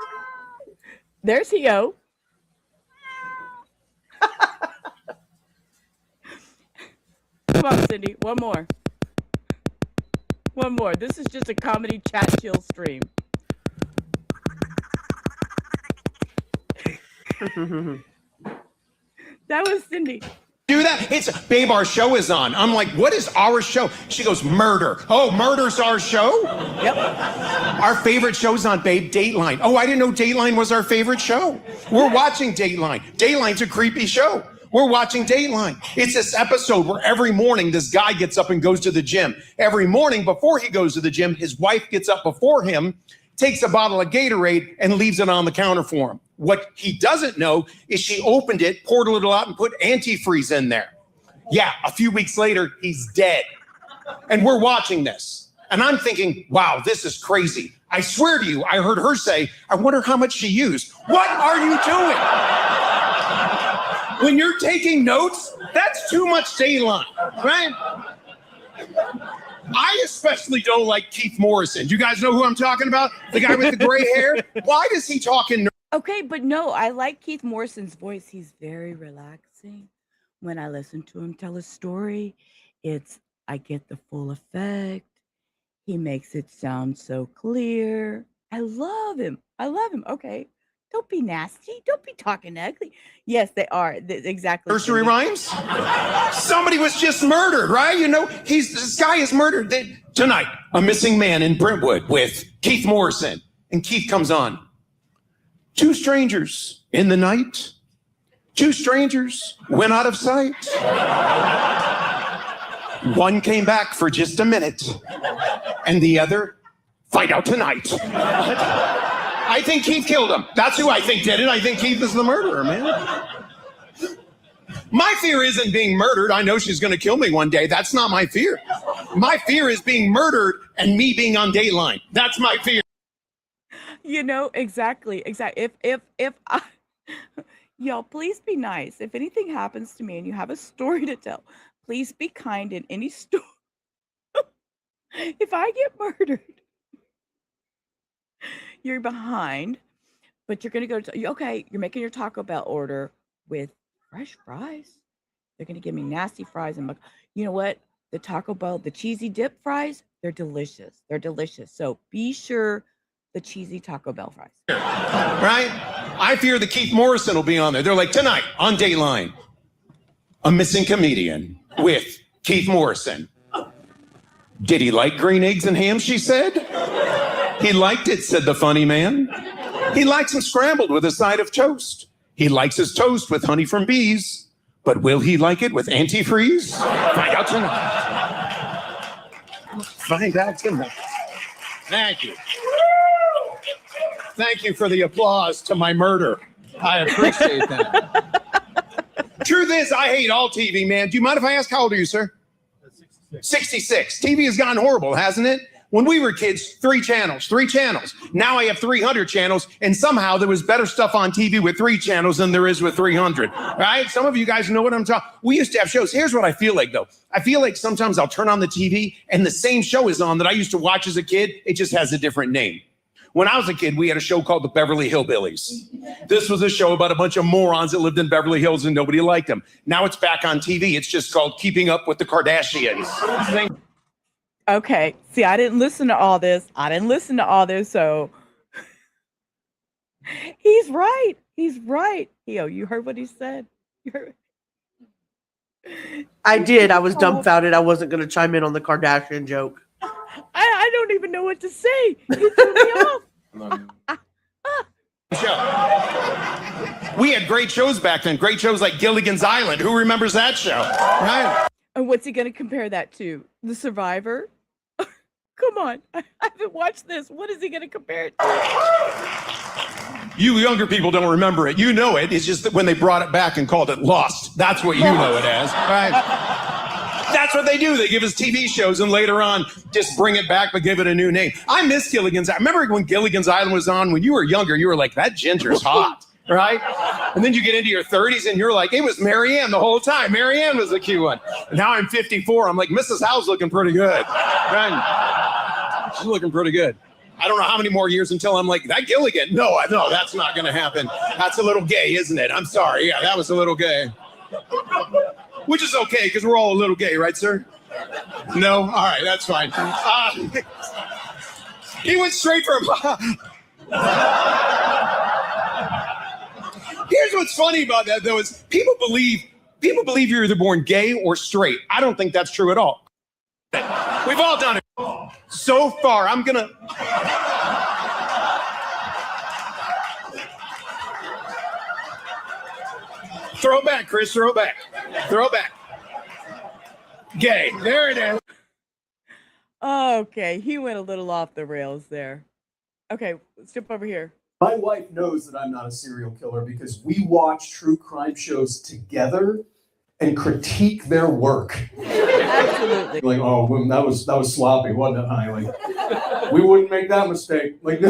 There's Hio. Come on, Cindy. One more. This is just a comedy chat chill stream. That was Cindy. Do that? It's, babe, our show is on. I'm like, what is our show? She goes, murder. Oh, murder's our show? Yep. Our favorite show's on, babe, Dateline. Oh, I didn't know Dateline was our favorite show. We're watching Dateline. Dateline's a creepy show. We're watching Dateline. It's this episode where every morning this guy gets up and goes to the gym. Every morning before he goes to the gym, his wife gets up before him, takes a bottle of Gatorade, and leaves it on the counter for him. What he doesn't know is she opened it, poured a little out, and put antifreeze in there. Yeah, a few weeks later, he's dead. And we're watching this. And I'm thinking, wow, this is crazy. I swear to you, I heard her say, I wonder how much she used. What are you doing? When you're taking notes, that's too much Dateline, right? I especially don't like Keith Morrison. Do you guys know who I'm talking about? The guy with the gray hair? Why does he talk in... Okay, but no, I like Keith Morrison's voice. He's very relaxing. When I listen to him tell a story, I get the full effect. He makes it sound so clear. I love him. Okay. Don't be nasty. Don't be talking ugly. Yes, they are. Exactly. Nursery rhymes? Somebody was just murdered, right? You know, this guy is murdered. Tonight, a missing man in Brentwood with Keith Morrison. And Keith comes on. 2 strangers in the night. 2 strangers went out of sight. One came back for just a minute. And the other, find out tonight. I think Keith killed him. That's who I think did it. I think Keith is the murderer, man. My fear isn't being murdered. I know she's going to kill me one day. That's not my fear. My fear is being murdered and me being on Dateline. That's my fear. You know, exactly. If Y'all, please be nice. If anything happens to me and you have a story to tell, please be kind in any story. If I get murdered, you're behind, but you're gonna go to okay, you're making your Taco Bell order with fresh fries. They're gonna give me nasty fries and you know what? The Taco Bell, the cheesy dip fries, they're delicious. They're delicious. So be sure the cheesy Taco Bell fries. Right? I fear that Keith Morrison will be on there. They're like, tonight on Dateline, a missing comedian with Keith Morrison. Did he like green eggs and ham, she said. He liked it, said the funny man. He likes them scrambled with a side of toast. He likes his toast with honey from bees. But will he like it with antifreeze? Find out tonight. Find out tonight. Thank you. Thank you for the applause to my murder. I appreciate that. Truth is, I hate all TV, man. Do you mind if I ask how old are you, sir? 66. TV has gotten horrible, hasn't it? When we were kids, 3 channels. Now I have 300 channels, and somehow there was better stuff on TV with 3 channels than there is with 300, right? Some of you guys know what I'm talking. We used to have shows. Here's what I feel like, though. I feel like sometimes I'll turn on the TV, and the same show is on that I used to watch as a kid. It just has a different name. When I was a kid, we had a show called The Beverly Hillbillies. This was a show about a bunch of morons that lived in Beverly Hills and nobody liked them. Now it's back on TV. It's just called Keeping Up with the Kardashians. Okay. See, I didn't listen to all this. So he's right. You heard what he said. You heard. I did. I was dumbfounded. I wasn't going to chime in on the Kardashian joke. I don't even know what to say. You threw me off. We had great shows back then. Great shows like Gilligan's Island. Who remembers that show? Right? And what's he going to compare that to? The Survivor? Come on. I haven't watched this. What is he going to compare it to? You younger people don't remember it. You know it. It's just that when they brought it back and called it Lost, that's what you know it as. Right? That's what they do. They give us TV shows and later on just bring it back but give it a new name. I miss Gilligan's Island. Remember when Gilligan's Island was on? When you were younger, you were like, that ginger's hot, right? And then you get into your 30s and you're like, it was Marianne the whole time. Marianne was the cute one. And now I'm 54. I'm like, Mrs. Howe's looking pretty good. Right? She's looking pretty good. I don't know how many more years until I'm like, that Gilligan. No, that's not going to happen. That's a little gay, isn't it? I'm sorry. Yeah, that was a little gay. Which is okay, because we're all a little gay, right, sir? No? All right, that's fine. He went straight from... Here's what's funny about that, though, is people believe you're either born gay or straight. I don't think that's true at all. We've all done it. So far, I'm going to... Throw back, Chris, throw back. Gay, there it is. Okay, he went a little off the rails there. Okay, let's jump over here. My wife knows that I'm not a serial killer because we watch true crime shows together and critique their work. Absolutely. Like, oh, that was sloppy, wasn't it, honey? Like, we wouldn't make that mistake. Like,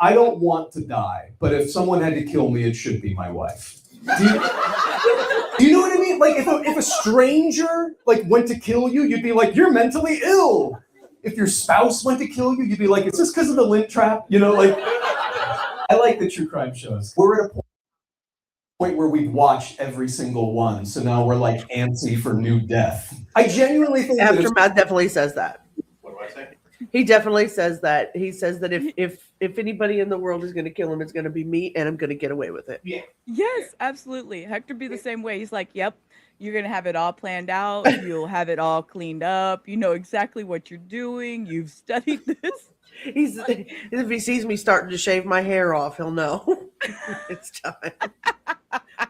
I don't want to die, but if someone had to kill me, it should be my wife. Do you know what I mean? Like, if a stranger like went to kill you, you'd be like, you're mentally ill. If your spouse went to kill you, you'd be like, is this because of the lint trap? You know, like, I like the true crime shows. We're at a point where we've watched every single one, so now we're like antsy for new death. I genuinely think Aftermath definitely says that. What do I say? He definitely says that. He says that if anybody in the world is going to kill him, it's going to be me, and I'm going to get away with it. Yeah. Yes, absolutely. Hector be the same way. He's like, yep, you're going to have it all planned out. You'll have it all cleaned up. You know exactly what you're doing. You've studied this. If he sees me starting to shave my hair off, he'll know it's time.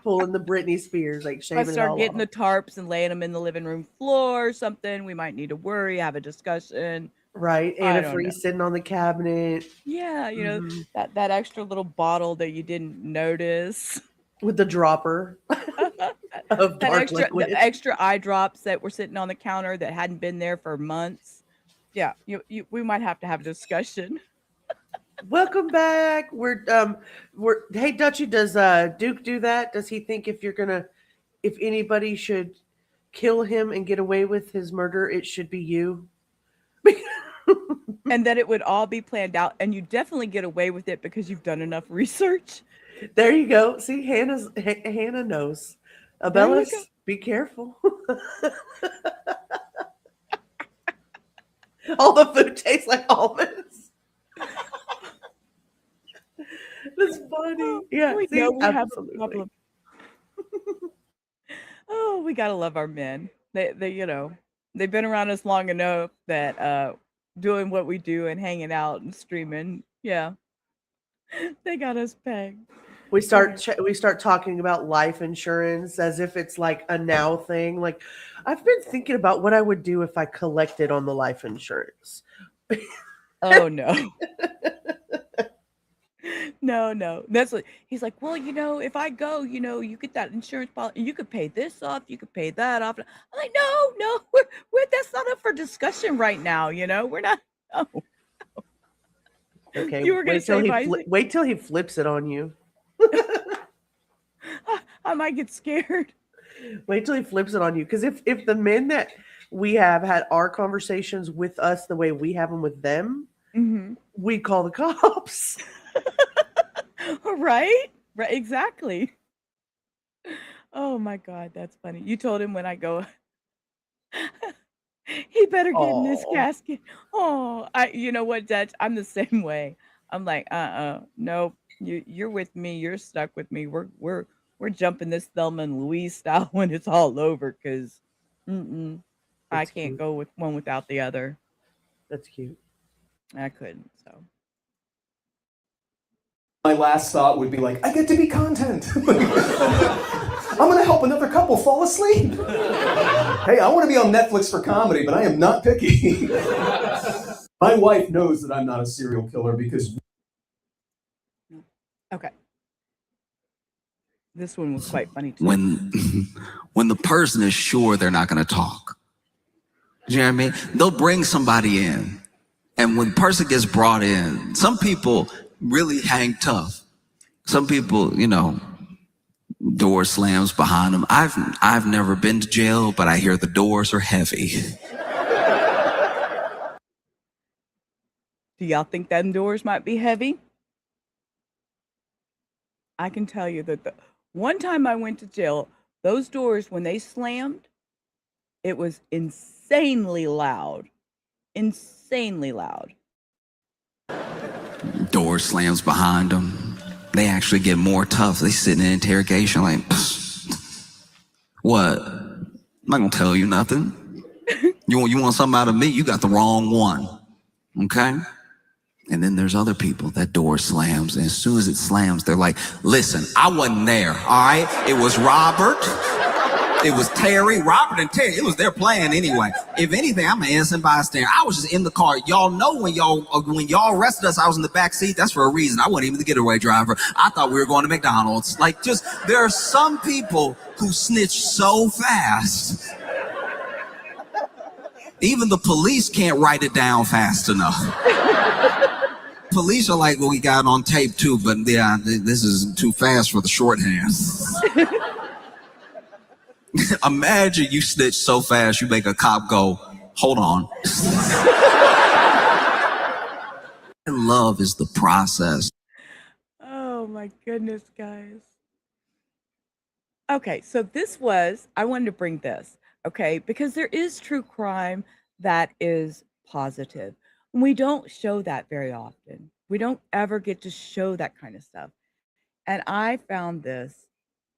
Pulling the Britney Spears, like shaving If I it start all getting off. the tarps and laying them in the living room floor or something, we might need to worry, have a discussion. Right, I don't antifreeze know. sitting on the cabinet. Yeah, you know, that extra little bottle that you didn't notice. With the dropper of dark liquid. The extra eye drops that were sitting on the counter that hadn't been there for months. Yeah, we might have to have a discussion. Welcome back. We're hey Dutchie, does Duke do that? Does he think if anybody should kill him and get away with his murder, it should be you? And that it would all be planned out, and you definitely get away with it because you've done enough research. There you go. See, Hannah knows. There you Abellis, go. be careful. All the food tastes like almonds. That's funny. Yeah, We see, know we have a absolutely. problem. Oh, we gotta love our men. They they've been around us long enough that doing what we do and hanging out and streaming, yeah, they got us pegged. We Okay. start talking about life insurance as if it's like a now thing. Like, I've been thinking about what I would do if I collected on the life insurance. Oh no. No. That's what he's like, well, if I go, you get that insurance policy, you could pay this off, you could pay that off. I'm like, no, we're that's not up for discussion right now, we're not. No. Okay, You were gonna say, Isaac? wait till he flips it on you. I might get scared. Wait till he flips it on you. Because if the men that we have had our conversations with us the way we have them with them, Hmm. we call the cops. Right? Right, exactly. Oh my God, that's funny. You told him when I go, he better get in this Oh, casket. Oh, you know what, Dutch? I'm the same way. I'm like, nope. You're with me. You're stuck with me. We're jumping this Thelma and Louise style when it's all over, because I that's can't cute. go with one without the other. That's cute. I couldn't. So My last thought would be like, I get to be content. I'm gonna help another couple fall asleep. Hey, I want to be on Netflix for comedy, but I am not picky. My wife knows that I'm not a serial killer because okay, this one was quite funny too. When the person is sure they're not going to talk, you know what I mean? They'll bring somebody in, and when the person gets brought in, some people really hang tough. Some people, door slams behind them. I've never been to jail, but I hear the doors are heavy. Do y'all think them doors might be heavy? I can tell you that the one time I went to jail, those doors, when they slammed, it was insanely loud. Insanely loud. Door slams behind them. They actually get more tough. They sit in interrogation like, what? I'm not gonna tell you nothing. You want something out of me? You got the wrong one. Okay? And then there's other people, that door slams, and as soon as it slams, they're like, listen, I wasn't there, all right? It was Robert, it was Terry, Robert and Terry, it was their plan anyway. If anything, I'm an innocent bystander. I was just in the car. Y'all know when y'all arrested us, I was in the back seat. That's for a reason. I wasn't even the getaway driver. I thought we were going to McDonald's. Like, just, there are some people who snitch so fast. Even the police can't write it down fast enough. Police are like, well, we got it on tape too, but yeah, this is too fast for the shorthand. Imagine you snitch so fast, you make a cop go, hold on. Love is the process. Oh my goodness, guys. Okay, so I wanted to bring this, okay, because there is true crime that is positive. We don't show that very often. We don't ever get to show that kind of stuff. And I found this,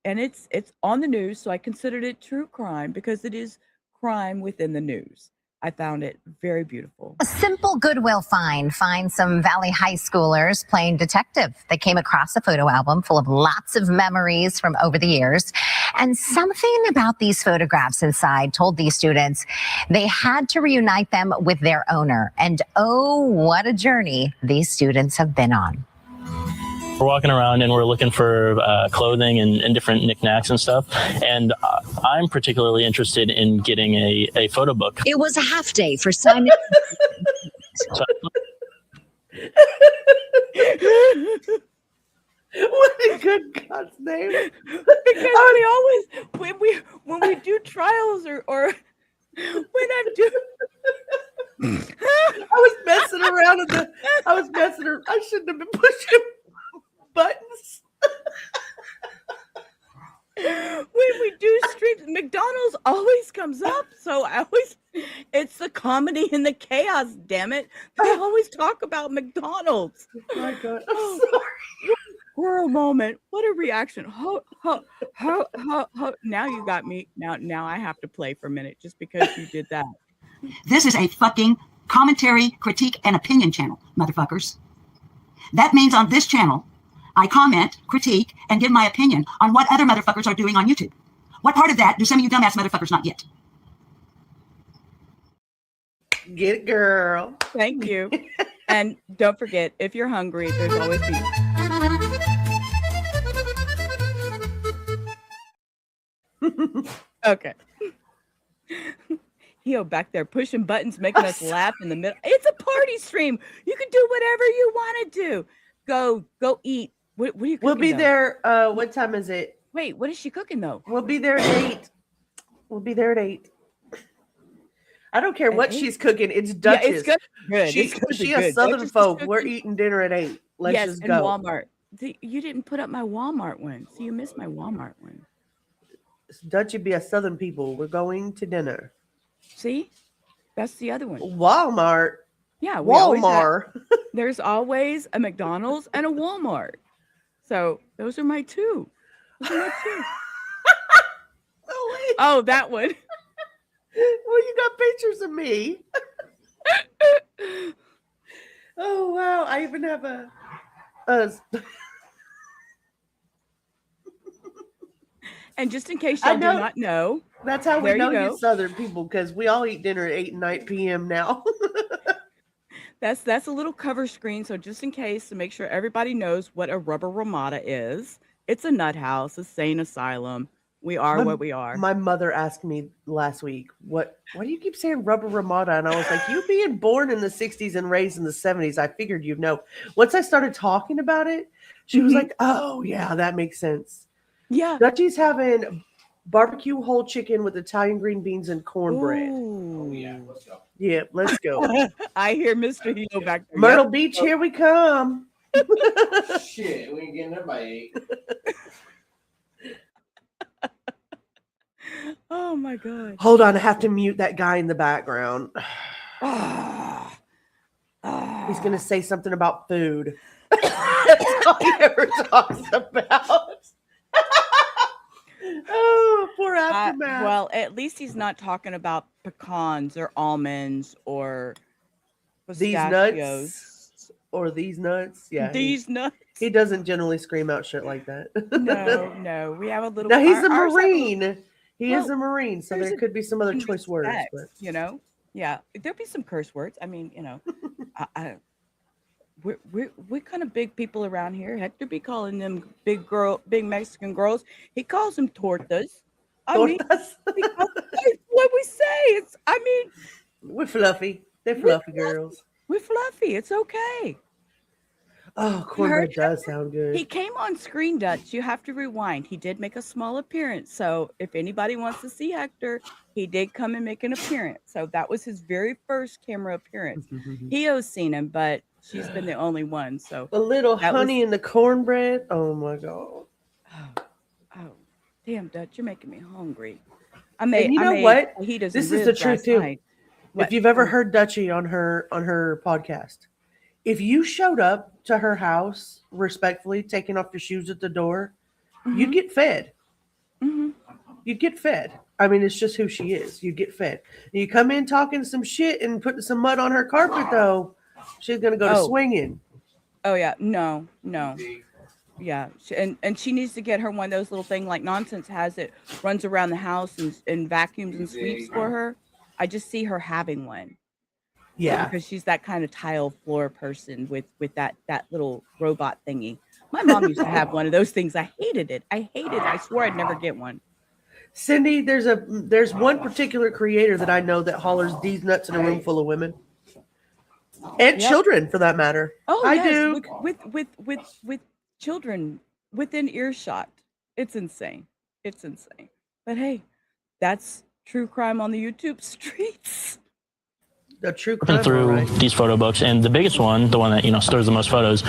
and it's on the news, so I considered it true crime because it is crime within the news. I found it very beautiful. A simple Goodwill find finds some Valley high schoolers playing detective. They came across a photo album full of lots of memories from over the years. And something about these photographs inside told these students they had to reunite them with their owner. And oh, what a journey these students have been on. We're walking around and we're looking for clothing and different knickknacks and stuff. And I'm particularly interested in getting a photo book. It was a half day for Simon. In God's name. Because we always when we do trials or when I'm doing I was messing around I shouldn't have been pushing buttons. when we do streams, McDonald's always comes up. So it's the comedy and the chaos, damn it. They always talk about McDonald's. Oh my God. I'm sorry. Squirrel moment. What a reaction. Now you got me. Now I have to play for a minute just because you did that. This is a fucking commentary, critique, and opinion channel, motherfuckers. That means on this channel, I comment, critique, and give my opinion on what other motherfuckers are doing on YouTube. What part of that do some of you dumbass motherfuckers not get? Get it, girl. Thank you. And don't forget, if you're hungry, there's always pizza. Okay. Heo back there pushing buttons, making us laugh in the middle. It's a party stream. You can do whatever you want to do. Go eat. What are you cooking? We'll be though? there. What time is it? Wait, what is she cooking though? We'll be there at 8. We'll be there at 8. I don't care what she's cooking. It's Duchess. Yeah, it's good. She a Southern folk. We're eating dinner at 8. Let's yes, just and go. Walmart. You didn't put up my Walmart one, so you missed my Walmart one. Dutchie be a Southern people. We're going to dinner. See, that's the other one. Walmart. Yeah, Walmart. There's always a McDonald's and a Walmart. So those are my two. Oh, that one. Well, you got pictures of me. Oh wow! I even have a. And just in case y'all do not know, that's how we there know you you go. Southern people, because we all eat dinner at 8 and 9 p.m. now. That's a little cover screen. So just in case, to make sure everybody knows what a rubber ramada is, it's a nut house, a sane asylum. We are what we are. My mother asked me last week, why do you keep saying rubber ramada? And I was like, you being born in the 60s and raised in the 70s, I figured you'd know. Once I started talking about it, she was like, oh yeah, that makes sense. Yeah. Dutchie's having barbecue whole chicken with Italian green beans and cornbread. Ooh. Oh yeah, let's go. Yeah, let's go. I hear Mr. Heo back there. Myrtle Beach, here we come. Shit, we ain't getting there by 8. Oh my God. Hold on, I have to mute that guy in the background. He's gonna say something about food. That's all he ever talks about. Oh, poor Aftermath. Well, at least he's not talking about pecans or almonds or these pistachios. nuts or these nuts. Yeah, these nuts. He doesn't generally scream out shit like that. No, we have a little. No, he's a Marine. He is a Marine, so there a- could be some other choice words. But You know, yeah, there'll be some curse words. I mean, you know, we're kind of big people around here. Hector be calling them big Mexican girls. He calls them tortas. I mean, it's what we say. We're fluffy. They're fluffy girls. We're fluffy. It's okay. Oh, cornbread does sound good. He came on screen, Dutch. You have to rewind. He did make a small appearance. So if anybody wants to see Hector, he did come and make an appearance. So that was his very first camera appearance. Heo's seen him, but she's been the only one. So a little honey in the cornbread. Oh my God. Oh, damn, Dutch, you're making me hungry. And you know what? This is the truth too. If you've ever heard Dutchie on her podcast, if you showed up to her house respectfully, taking off your shoes at the door, you'd get fed. You'd get fed. I mean, it's just who she is. You get fed. You come in talking some shit and putting some mud on her carpet, though, she's gonna go to swinging. Oh yeah, no. Yeah, and she needs to get her one of those little things like Nonsense has it, runs around the house and vacuums and sweeps for her. I just see her having one. Yeah, because she's that kind of tile floor person with that little robot thingy. My mom used to have one of those things. I hated it. I swore I'd never get one. Cindy, there's one particular creator that I know that hollers these nuts in a room full of women and children, for that matter. Oh, I yes. do with children within earshot. It's insane. It's insane. But hey, that's true crime on the YouTube streets. The true Looking crime, through right? these photo books, and the biggest one, the one that stores the most photos,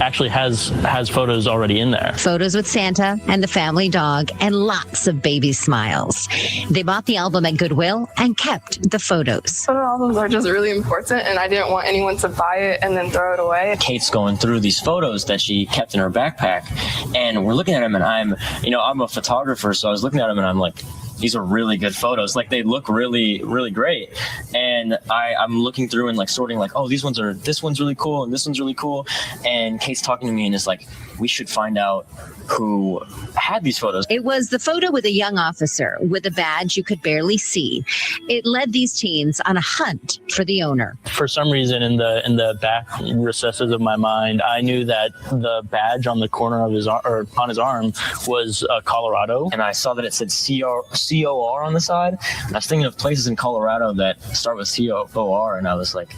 actually has photos already in there. Photos with Santa and the family dog and lots of baby smiles. They bought the album at Goodwill and kept the photos. Photo albums are just really important, and I didn't want anyone to buy it and then throw it away. Kate's going through these photos that she kept in her backpack, and we're looking at them, and I'm a photographer, so I was looking at them, and I'm like, these are really good photos. Like, they look really, really great. And I'm looking through and like sorting, like, oh, this one's really cool and this one's really cool. And Kate's talking to me and is like, we should find out who had these photos. It was the photo with a young officer with a badge you could barely see. It led these teens on a hunt for the owner. For some reason, in the back recesses of my mind, I knew that the badge on the corner of his on his arm was Colorado, And I saw that it said COR on the side. And I was thinking of places in Colorado that start with COR, and I was like,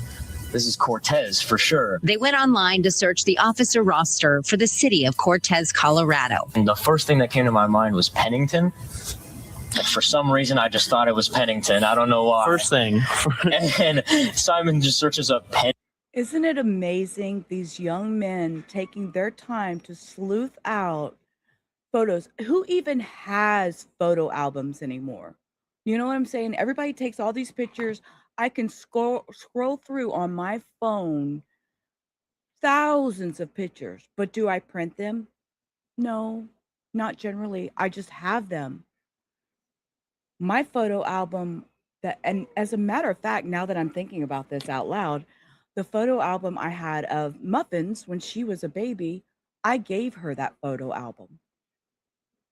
this is Cortez for sure. They went online to search the officer roster for the city of Cortez, Colorado. And the first thing that came to my mind was Pennington. And for some reason, I just thought it was Pennington. I don't know why. First thing. And Simon just searches up Pennington. Isn't it amazing, these young men taking their time to sleuth out photos? Who even has photo albums anymore? You know what I'm saying? Everybody takes all these pictures. I can scroll through on my phone thousands of pictures, but do I print them? No, not generally. I just have them. My photo album, and as a matter of fact, now that I'm thinking about this out loud, the photo album I had of Muffins when she was a baby, I gave her that photo album.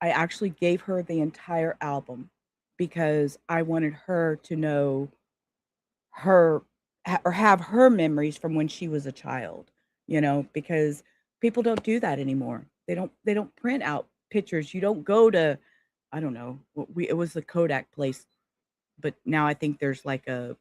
I actually gave her the entire album because I wanted her to know her or have her memories from when she was a child, because people don't do that anymore. They don't print out pictures. You don't go to, I don't know, it was the Kodak place, but now I think there's like there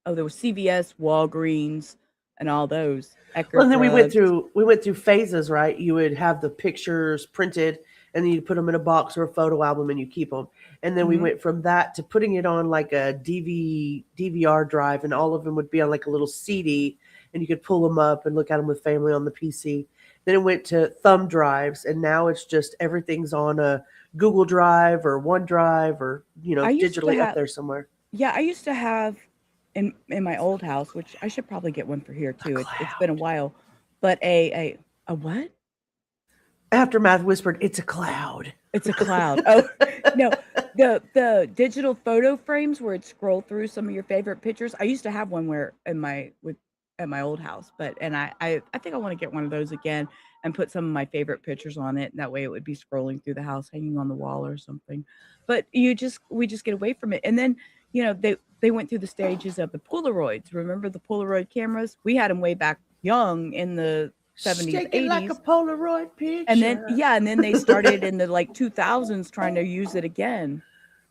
was CVS, Walgreens, and all those. Well, and then we went through phases, right? You would have the pictures printed, and then you put them in a box or a photo album, and you keep them. And then we went from that to putting it on like a DVR drive, and all of them would be on like a little CD, and you could pull them up and look at them with family on the PC. Then it went to thumb drives, and now it's just everything's on a Google Drive or OneDrive or digitally up there somewhere. Yeah, I used to have in my old house, which I should probably get one for here too. It's been a while, but a what? Aftermath whispered, "It's a cloud." It's a cloud. Oh no, the digital photo frames where it scroll through some of your favorite pictures. I used to have one at my old house, and I think I want to get one of those again and put some of my favorite pictures on it. And that way it would be scrolling through the house, hanging on the wall or something. But we just get away from it. And then, they went through the stages of the Polaroids. Remember the Polaroid cameras? We had them way back young in the 70s, Shake 80s. it like a Polaroid picture. And then they started in the 2000s trying to use it again.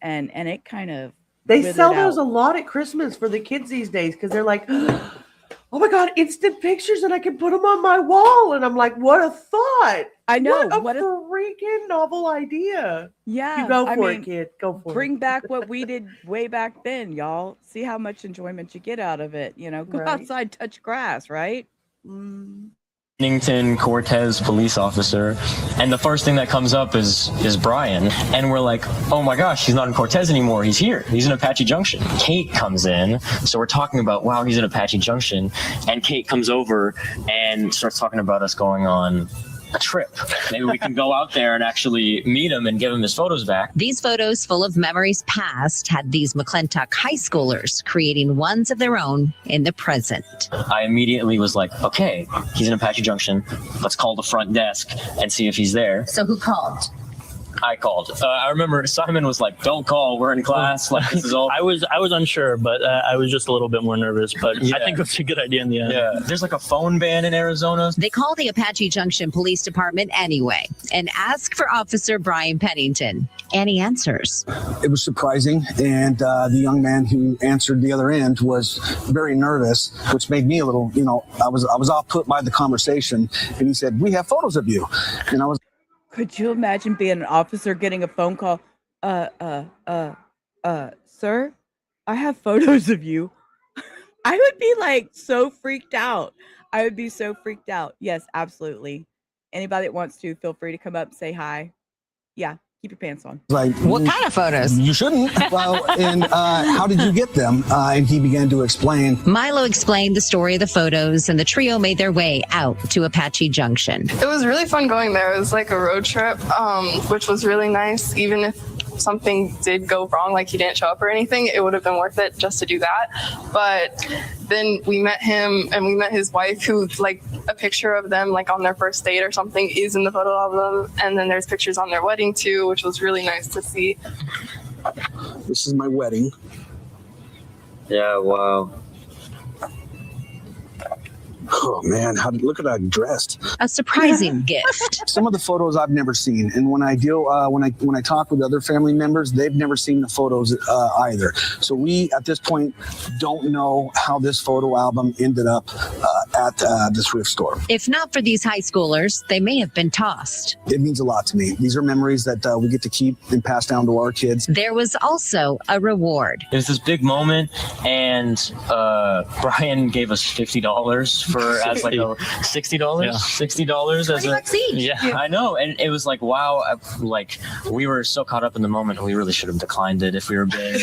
And it kind of They sell those a lot at Christmas for the kids these days because they're like, oh my God, instant pictures and I can put them on my wall. And I'm like, what a thought. I know. What a freaking novel idea. Yeah. You go for it, kid. Go for it. Bring back what we did way back then, y'all. See how much enjoyment you get out of it. Go outside, touch grass, right? Pennington Cortez police officer, and the first thing that comes up is Brian, and we're like, oh my gosh, he's not in Cortez anymore, he's here, he's in Apache Junction. Kate comes in, so we're talking about, wow, he's in Apache Junction, and Kate comes over and starts talking about us going on a trip. Maybe we can go out there and actually meet him and give him his photos back. These photos, full of memories past, had these McClintock high schoolers creating ones of their own in the present. I immediately was like, okay, he's in Apache Junction. Let's call the front desk and see if he's there. So who called? I called. I remember Simon was like, don't call, we're in class. Like, this is all. I was unsure, but I was just a little bit more nervous, but I think it's a good idea in the end. Yeah. There's like a phone ban in Arizona. They call the Apache Junction Police Department anyway and ask for Officer Brian Pennington. And he answers. It was surprising, and the young man who answered the other end was very nervous, which made me a little, I was off put by the conversation. And he said, "We have photos of you," and I was. Could you imagine being an officer getting a phone call? Sir, I have photos of you. I would be like so freaked out. I would be so freaked out. Yes, absolutely. Anybody that wants to, feel free to come up and say hi. Yeah, keep your pants on. Like, What kind of photos? you shouldn't. Well, and how did you get them? And he began to explain. Milo explained the story of the photos, and the trio made their way out to Apache Junction. It was really fun going there. It was like a road trip, which was really nice. Even if something did go wrong, like he didn't show up or anything, it would have been worth it just to do that. But then we met him and we met his wife, who like a picture of them like on their first date or something is in the photo album, and then there's pictures on their wedding too, which was really nice to see. This is my wedding. Yeah, wow. Oh man, look at how I'm dressed. A surprising gift. Some of the photos I've never seen, and when I talk with other family members, they've never seen the photos either. So we, at this point, don't know how this photo album ended up at the thrift store. If not for these high schoolers, they may have been tossed. It means a lot to me. These are memories that we get to keep and pass down to our kids. There was also a reward. It was this big moment, and Brian gave us $50 for as like a $60, Yeah. $60 as a $20 each. yeah, I know, and it was like wow, like we were so caught up in the moment, and we really should have declined it if we were being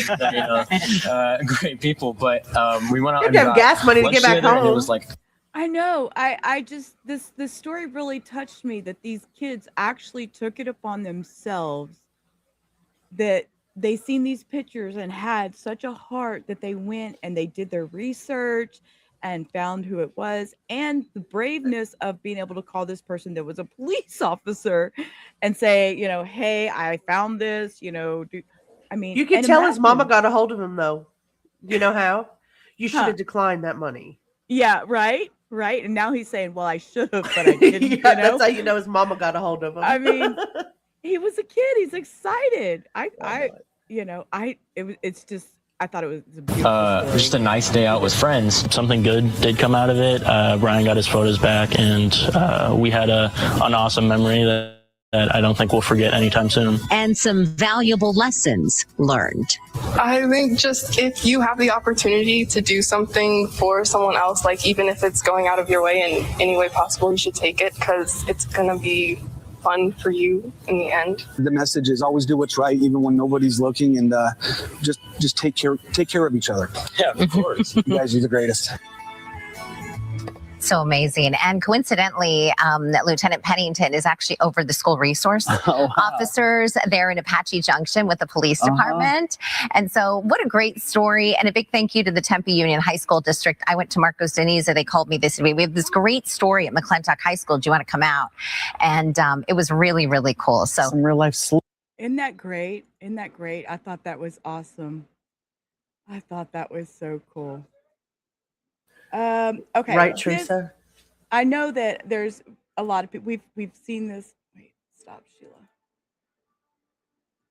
great people, but we went out You and have to have got gas money to lunch get back together, and it home. was like I know. I just this story really touched me that these kids actually took it upon themselves, that they seen these pictures and had such a heart that they went and they did their research and found who it was, and the braveness of being able to call this person that was a police officer and say, you know, hey, I found this, you know, I mean, You could and tell his mama imagine- got a hold of him though. You know how? You should Huh. have declined that money. Yeah, right. And now he's saying, well, I should have, but I didn't. Yeah, you know? that's how you know his mama got a hold of him. I mean, he was a kid. He's excited. It's just, I thought it was a beautiful story. just a nice day out with friends. Something good did come out of it. Brian got his photos back, and we had an awesome memory that I don't think we'll forget anytime soon. And some valuable lessons learned. I think just if you have the opportunity to do something for someone else, like even if it's going out of your way in any way possible, you should take it, because it's going to be fun for you in the end. The message is always do what's right, even when nobody's looking, and just take care of each other. Yeah, of course. You guys are the greatest. So amazing. And coincidentally, Lieutenant Pennington is actually over the school resource officers there in Apache Junction with the police department. And so what a great story. And a big thank you to the Tempe Union High School District. I went to Marcos Deniza. They called me this week. We have this great story at McClintock High School. Do you want to come out? And it was really, really cool. So Some real life Isn't that great? I thought that was awesome. I thought that was so cool. Okay. Right, this- Teresa? I know that there's a lot of people. We've seen this. Wait, stop, Sheila.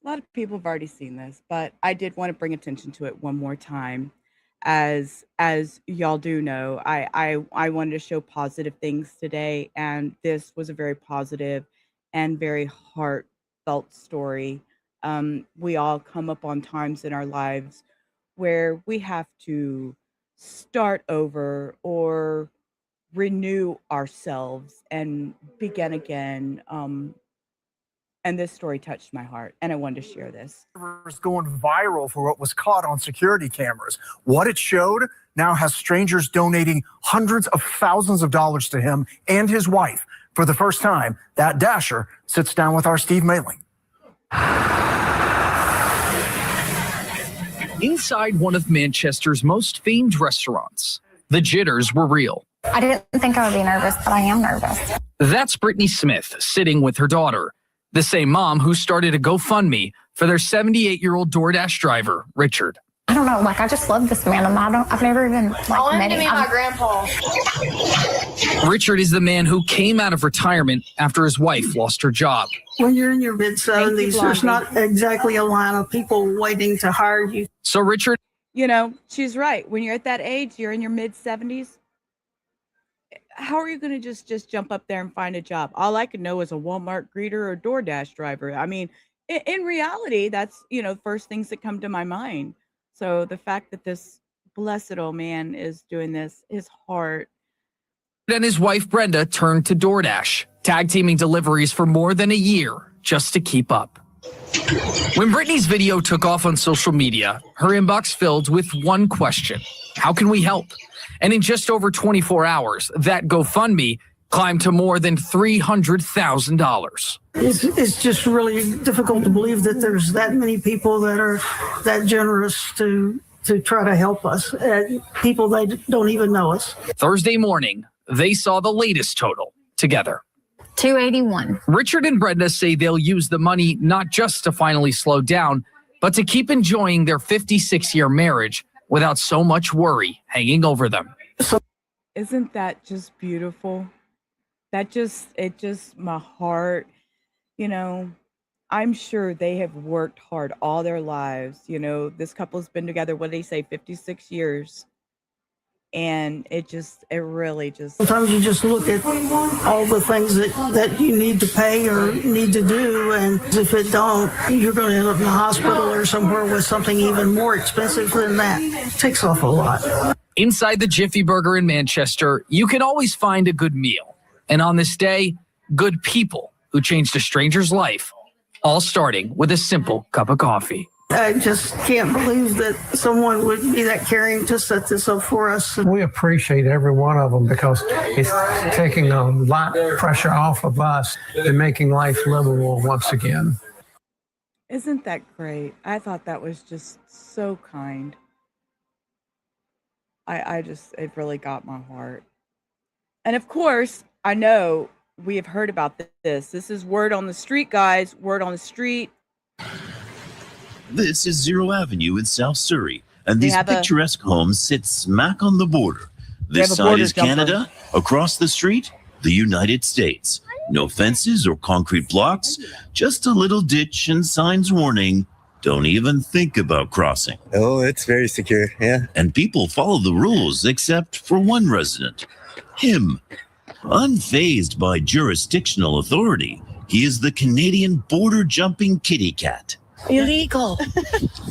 A lot of people have already seen this, but I did want to bring attention to it one more time. As y'all do know, I wanted to show positive things today, and this was a very positive and very heartfelt story. We all come up on times in our lives where we have to start over or renew ourselves and begin again. And this story touched my heart, and I wanted to share this. Was going viral for what was caught on security cameras. What it showed now has strangers donating hundreds of thousands of dollars to him and his wife. For the first time, that dasher sits down with our Steve Mailing. Inside one of Manchester's most famed restaurants, the jitters were real. I didn't think I would be nervous, but I am nervous. That's Brittany Smith sitting with her daughter, the same mom who started a GoFundMe for their 78-year-old DoorDash driver, Richard. I don't know, like I just love this man. I've never even met him. my grandpa. Richard is the man who came out of retirement after his wife lost her job. When you're in your mid-70s, there's not exactly a line of people waiting to hire you. So Richard, You know, she's right. When you're at that age, you're in your mid 70s. how are you going to just jump up there and find a job? All I can know is a Walmart greeter or DoorDash driver. I mean, in reality, that's, first things that come to my mind. So the fact that this blessed old man is doing this, his heart. And his wife Brenda turned to DoorDash, tag teaming deliveries for more than a year just to keep up. When Brittany's video took off on social media, her inbox filled with one question: how can we help? And in just over 24 hours, that GoFundMe climbed to more than $300,000. It's just really difficult to believe that there's that many people that are that generous to try to help us. People that don't even know us. Thursday morning, they saw the latest total together. 281. Richard and Brenda say they'll use the money not just to finally slow down, but to keep enjoying their 56-year marriage without so much worry hanging over them. Isn't that just beautiful? My heart, I'm sure they have worked hard all their lives. This couple's been together, what do they say, 56 years. And it really just. Sometimes you just look at all the things that you need to pay or need to do, and if it don't, you're going to end up in the hospital or somewhere with something even more expensive than that. It takes off a lot. Inside the Jiffy Burger in Manchester, you can always find a good meal. And on this day, good people who changed a stranger's life, all starting with a simple cup of coffee. I just can't believe that someone would be that caring to set this up for us. We appreciate every one of them because it's taking a lot of pressure off of us and making life livable once again. Isn't that great? I thought that was just so kind. It really got my heart. And of course, I know we have heard about this. This is word on the street, guys. Word on the street. This is Zero Avenue in South Surrey, and these picturesque homes sit smack on the border. This side is Canada, across the street, the United States. No fences or concrete blocks, just a little ditch and signs warning, don't even think about crossing. Oh, it's very secure, yeah. And people follow the rules, except for one resident, him. Unfazed by jurisdictional authority, he is the Canadian border-jumping kitty cat. Illegal.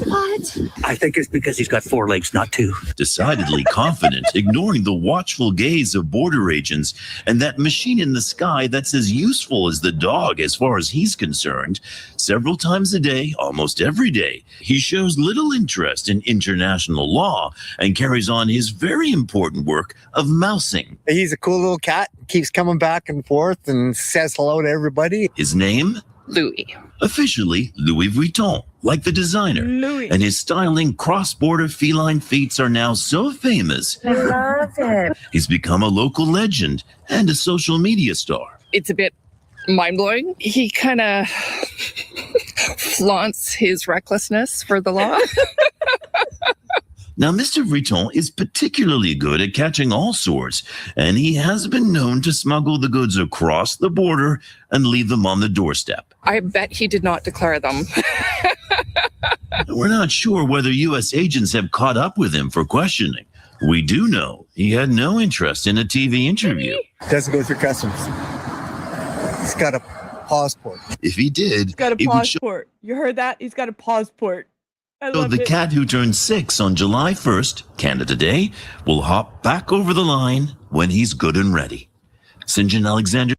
What? I think it's because he's got 4 legs, not 2. Decidedly confident, ignoring the watchful gaze of border agents and that machine in the sky that's as useful as the dog as far as he's concerned. Several times a day, almost every day, he shows little interest in international law and carries on his very important work of mousing. He's a cool little cat, keeps coming back and forth and says hello to everybody. His name? Louis. Officially, Louis Vuitton, like the designer. Louis. And his styling cross-border feline feats are now so famous. I love it. He's become a local legend and a social media star. It's a bit mind-blowing. He kind of flaunts his recklessness for the law. Now, Mr. Vuitton is particularly good at catching all sorts, and he has been known to smuggle the goods across the border and leave them on the doorstep. I bet he did not declare them. We're not sure whether U.S. agents have caught up with him for questioning. We do know he had no interest in a TV interview. Doesn't go through customs. He's got a passport. If he did, He's got a it would show passport. You heard that? He's got a passport. I So love the it. cat who turned 6 on July 1st, Canada Day, will hop back over the line when he's good and ready. St. John Alexander.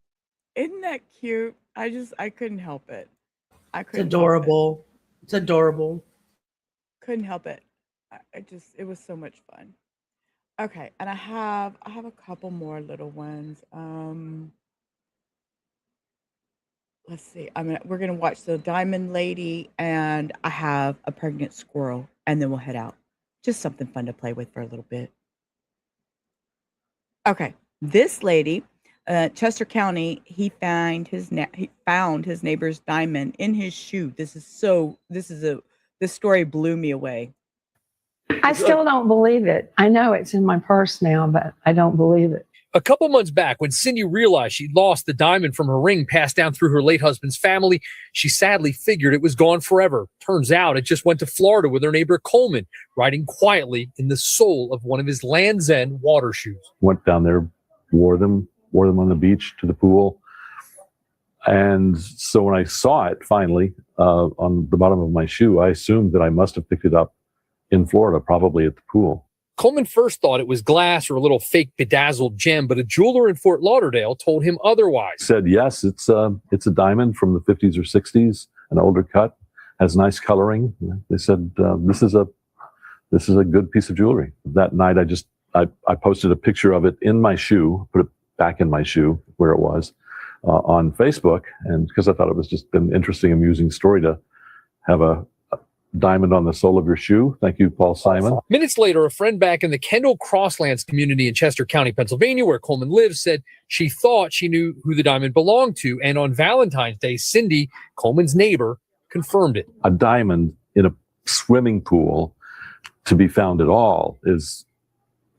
Isn't that cute? I couldn't help it. It's adorable. It's adorable. Couldn't help it. It was so much fun. Okay, and I have a couple more little ones. Let's see. We're gonna watch the Diamond Lady, and I have a pregnant squirrel, and then we'll head out. Just something fun to play with for a little bit. Okay, this lady, Chester County, he found his neighbor's diamond in his shoe. This story blew me away. I still don't believe it. I know it's in my purse now, but I don't believe it. A couple months back, when Cindy realized she'd lost the diamond from her ring passed down through her late husband's family, she sadly figured it was gone forever. Turns out it just went to Florida with her neighbor Coleman, riding quietly in the sole of one of his Land's End water shoes. Went down there wore them on the beach to the pool. And so when I saw it finally on the bottom of my shoe, I assumed that I must have picked it up in Florida, probably at the pool. Coleman first thought it was glass or a little fake bedazzled gem, but a jeweler in Fort Lauderdale told him otherwise. Said, yes, it's a diamond from the 50s or 60s, an older cut, has nice coloring. They said, this is a good piece of jewelry. That night, I posted a picture of it in my shoe, put it back in my shoe where it was on Facebook. And because I thought it was just an interesting, amusing story to have a diamond on the sole of your shoe. Thank you, Paul Simon. Minutes later, a friend back in the Kendall Crosslands community in Chester County, Pennsylvania, where Coleman lives, said she thought she knew who the diamond belonged to. And on Valentine's Day, Cindy, Coleman's neighbor, confirmed it. A diamond in a swimming pool to be found at all is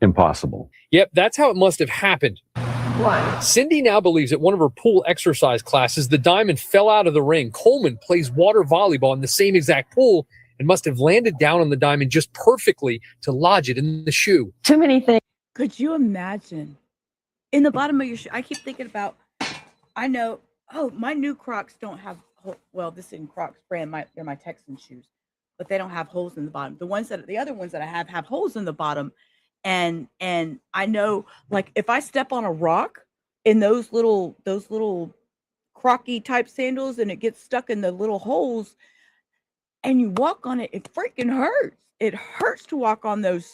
impossible. Yep, that's how it must have happened. Why? Cindy now believes at one of her pool exercise classes, the diamond fell out of the ring. Coleman plays water volleyball in the same exact pool and must have landed down on the diamond just perfectly to lodge it in the shoe. Too many things. Could you imagine? In the bottom of your shoe, I keep thinking about, I know, my new Crocs don't have, well, this isn't Crocs brand, they're my Texan shoes, but they don't have holes in the bottom. The other ones that I have holes in the bottom. And I know, like, if I step on a rock in those little crocky type sandals and it gets stuck in the little holes and you walk on it, it freaking hurts. It hurts to walk on those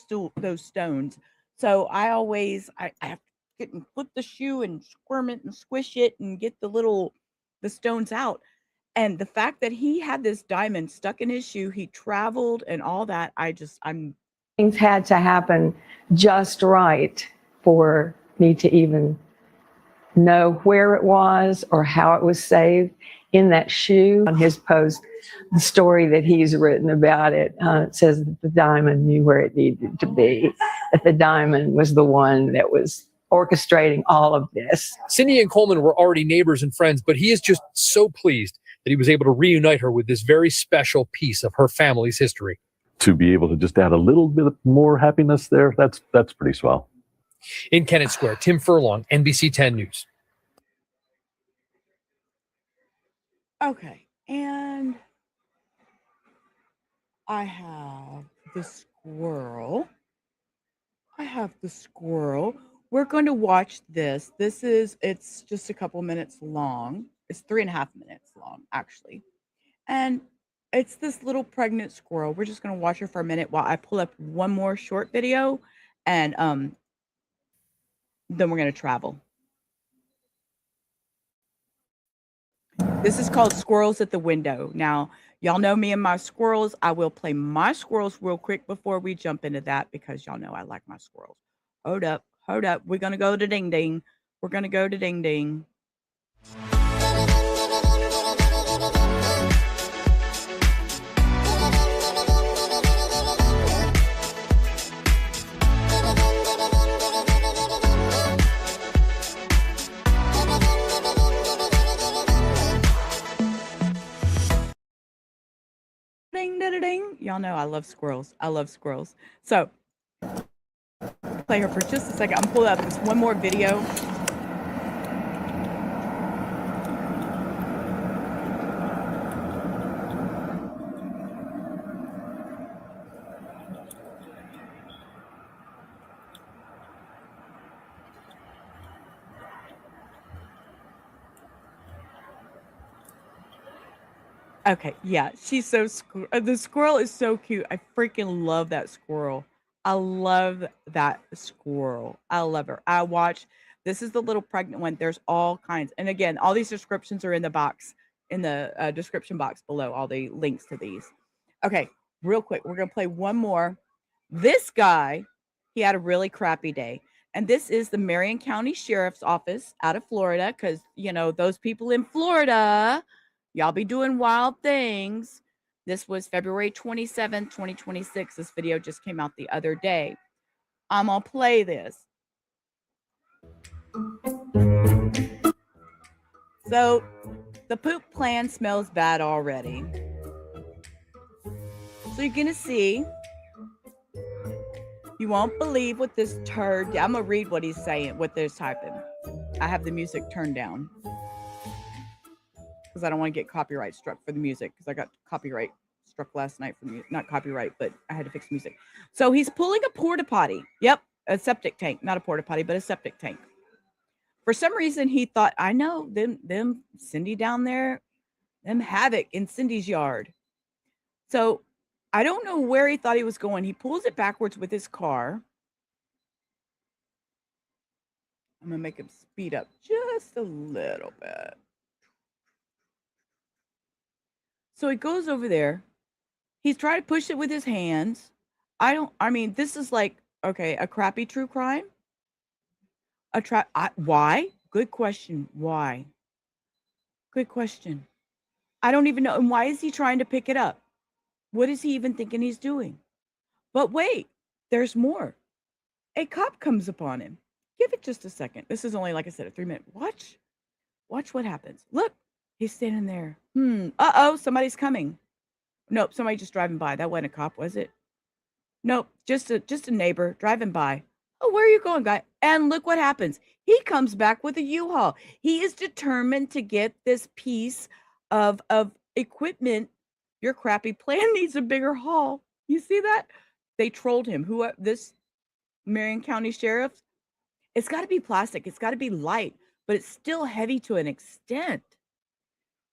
stones. So I have to get and flip the shoe and squirm it and squish it and get the stones out. And the fact that he had this diamond stuck in his shoe, he traveled and all that, Things had to happen just right for me to even know where it was or how it was saved in that shoe. On his post, the story that he's written about it, it says that the diamond knew where it needed to be, that the diamond was the one that was orchestrating all of this. Cindy and Coleman were already neighbors and friends, but he is just so pleased that he was able to reunite her with this very special piece of her family's history. To be able to just add a little bit more happiness there, that's pretty swell. In Kennett Square, Tim Furlong, NBC 10 News. Okay, and I have the squirrel. We're going to watch this. It's just a couple minutes long. It's 3.5 minutes long, actually. And it's this little pregnant squirrel. We're just going to watch her for a minute while I pull up one more short video, and then we're going to travel. This is called Squirrels at the Window. Now, y'all know me and my squirrels. I will play my squirrels real quick before we jump into that because y'all know I like my squirrels. Hold up. We're going to go to ding ding. We're going to go to ding ding. Ding, ding, ding. Y'all know I love squirrels. So, play her for just a second. I'm pulling up this one more video. Okay, yeah, she's so the squirrel is so cute. I freaking love that squirrel. I love that squirrel. I love her. This is the little pregnant one. There's all kinds. And again, all these descriptions are in the box, in the description box below, all the links to these. Okay, real quick, we're going to play one more. This guy, he had a really crappy day. And this is the Marion County Sheriff's Office out of Florida because, those people in Florida, y'all be doing wild things. This was February 27th, 2026. This video just came out the other day. I'm going to play this. So the poop plan smells bad already. So you're going to see You won't believe what this turd. I'm gonna read what he's saying, what they're typing. I have the music turned down because I don't want to get copyright struck for the music because I got copyright struck last night for music. Not copyright, but I had to fix music. So he's pulling a porta potty. Yep, a septic tank, not a porta potty, but a septic tank. For some reason, he thought, I know them Cindy down there, them havoc in Cindy's yard. So I don't know where he thought he was going. He pulls it backwards with his car. I'm going to make him speed up just a little bit. So he goes over there. He's trying to push it with his hands. This is like, okay, a crappy true crime. Why? Good question. Why? Good question. I don't even know. And why is he trying to pick it up? What is he even thinking he's doing? But wait, there's more. A cop comes upon him. Give it just a second. This is only, like I said, a 3-minute. Watch what happens. Look, he's standing there. Uh-oh, somebody's coming. Nope, somebody just driving by. That wasn't a cop, was it? Nope, just a neighbor driving by. Oh, where are you going, guy? And look what happens. He comes back with a U-Haul. He is determined to get this piece of equipment. Your crappy plan needs a bigger haul. You see that? They trolled him. This Marion County Sheriff? It's got to be plastic. It's got to be light, but it's still heavy to an extent.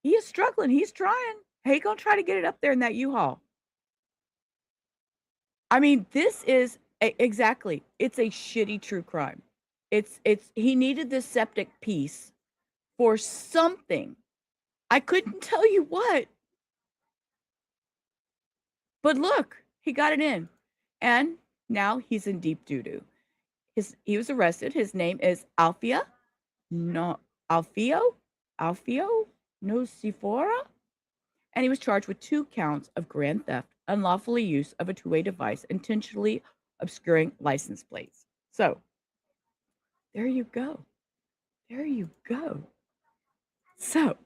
He is struggling. He's trying. Hey, gonna try to get it up there in that U-Haul. This is exactly. It's a shitty true crime. He needed this septic piece for something. I couldn't tell you what. But look, he got it in. And now he's in deep doo-doo. He was arrested. His name is Alfio Nocifora. And he was charged with 2 counts of grand theft, unlawfully use of a two-way device, intentionally obscuring license plates. So, there you go. There you go. So,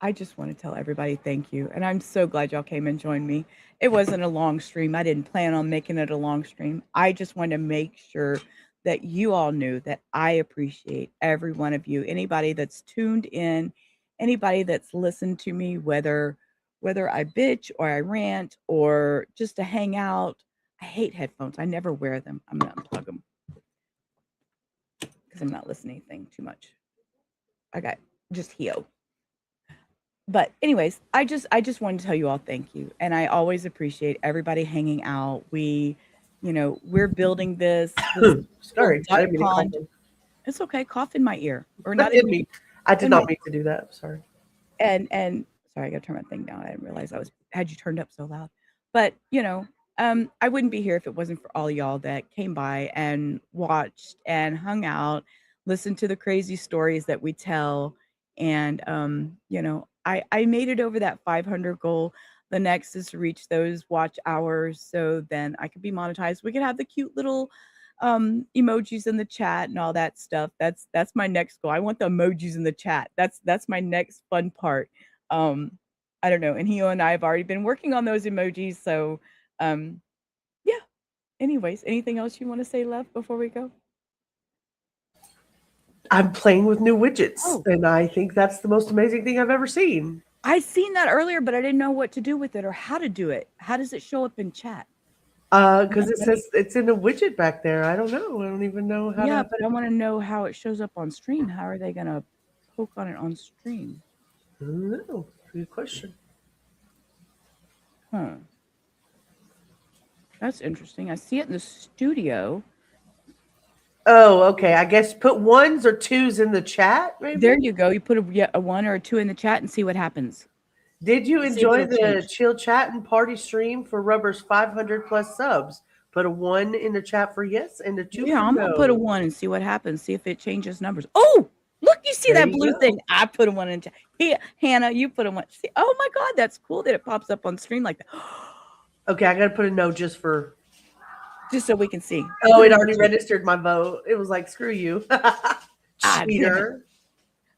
I just want to tell everybody thank you. And I'm so glad y'all came and joined me. It wasn't a long stream. I didn't plan on making it a long stream. I just wanted to make sure that you all knew that I appreciate every one of you. Anybody that's tuned in, anybody that's listened to me, whether I bitch or I rant or just to hang out. I hate headphones. I never wear them. I'm going to unplug them because I'm not listening to anything too much. I got just Heo. But anyways, I just wanted to tell you all thank you. And I always appreciate everybody hanging out. We're building this Sorry, I didn't mean to cough pond. in. It's okay. Cough in my ear. Or not In in me. I did not mean to do that. Sorry. And sorry, I gotta turn my thing down. I didn't realize had you turned up so loud. But I wouldn't be here if it wasn't for all y'all that came by and watched and hung out, listened to the crazy stories that we tell. And I made it over that 500 goal. The next is to reach those watch hours so then I could be monetized. We could have the cute little emojis in the chat and all that stuff. That's my next goal. I want the emojis in the chat. That's my next fun part. I don't know. And Heo and I have already been working on those emojis. So yeah. Anyways, anything else you want to say left before we go? I'm playing with new widgets, and I think that's the most amazing thing I've ever seen. I seen that earlier, but I didn't know what to do with it or how to do it. How does it show up in chat? Because it says it's in a widget back there. I don't know. I don't even know how. Yeah, but I want to know how it shows up on stream. How are they gonna poke on it on stream? I don't know. Good question. Huh. That's interesting. I see it in the studio. Oh, okay. I guess put 1s or 2s in the chat, maybe? There you go. You put a 1 or a 2 in the chat and see what happens. Did you enjoy the change. chill chat and party stream for Rubber's 500 plus subs? Put a 1 in the chat for yes and a 2 Yeah, for I'm no. gonna put a 1 and see what happens. See if it changes numbers. Oh, look, you see There that you blue go. thing? I put a 1 in chat. Here, Hannah, you put a 1. See, oh my God, that's cool that it pops up on stream like that. Okay, I got to put a no just so we can see. Oh, it already registered my vote. It was like, screw you. Damn it. Cheater.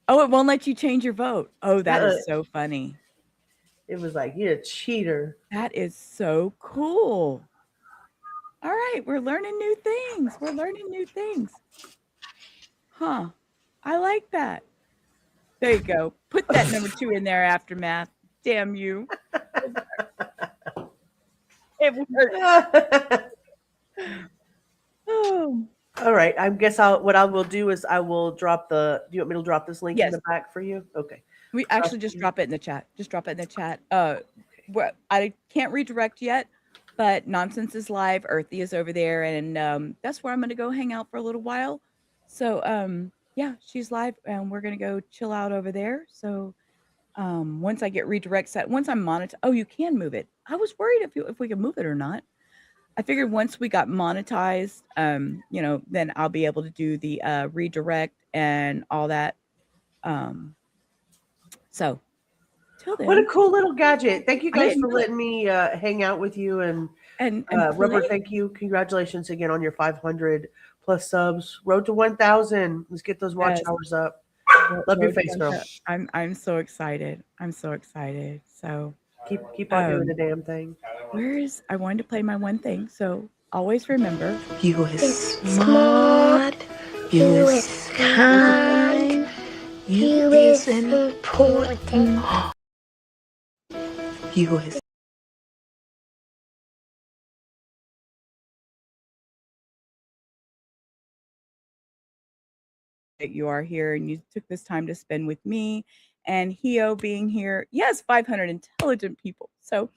Oh, it won't let you change your vote. Oh, that is so funny. It was like, you're a cheater. That is so cool. All right, we're learning new things. We're learning new things. Huh. I like that. There you go. Put that number 2 in there, Aftermath. Damn you. It worked. Oh. All right. I guess what I will do is I will drop the. Do you want me to drop this link in Yes. the back for you? Okay. We actually just drop it in the chat. Just drop it in the chat. I can't redirect yet, but Nonsense is live. Earthy is over there, and that's where I'm going to go hang out for a little while. So yeah, she's live, and we're going to go chill out over there. So once I get redirect set, once I'm monetized. Oh, you can move it. I was worried if we could move it or not. I figured once we got monetized, then I'll be able to do the redirect and all that. So till then, What a cool little gadget. Thank you I guys didn't for know it. letting me hang out with you. And Rubber, play. thank you. Congratulations again on your 500 plus subs. Road to 1,000. Let's get those watch Yes. hours up. Love your face, girl. I'm so excited. I'm so excited. So Keep on doing the damn thing. I wanted to play my one thing. So always remember, You is smart. You is kind. You is important. You is. that you are here and you took this time to spend with me and Hio being here. Yes, 500 intelligent people. So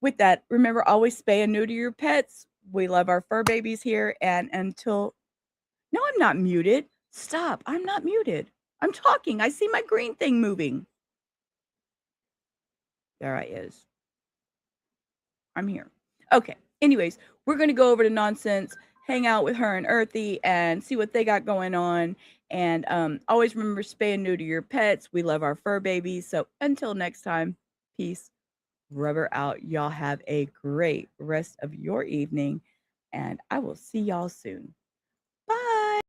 with that, remember, always spay and neuter your pets. We love our fur babies here. And until, no, I'm not muted. Stop. I'm not muted. I'm talking. I see my green thing moving. There I is. I'm here. Okay. Anyways, we're going to go over to Nonsense, hang out with her and Earthy and see what they got going on. And always remember, spay and neuter your pets. We love our fur babies. So until next time, peace. Rubber out. Y'all have a great rest of your evening. And I will see y'all soon. Bye.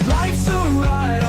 Life's alright.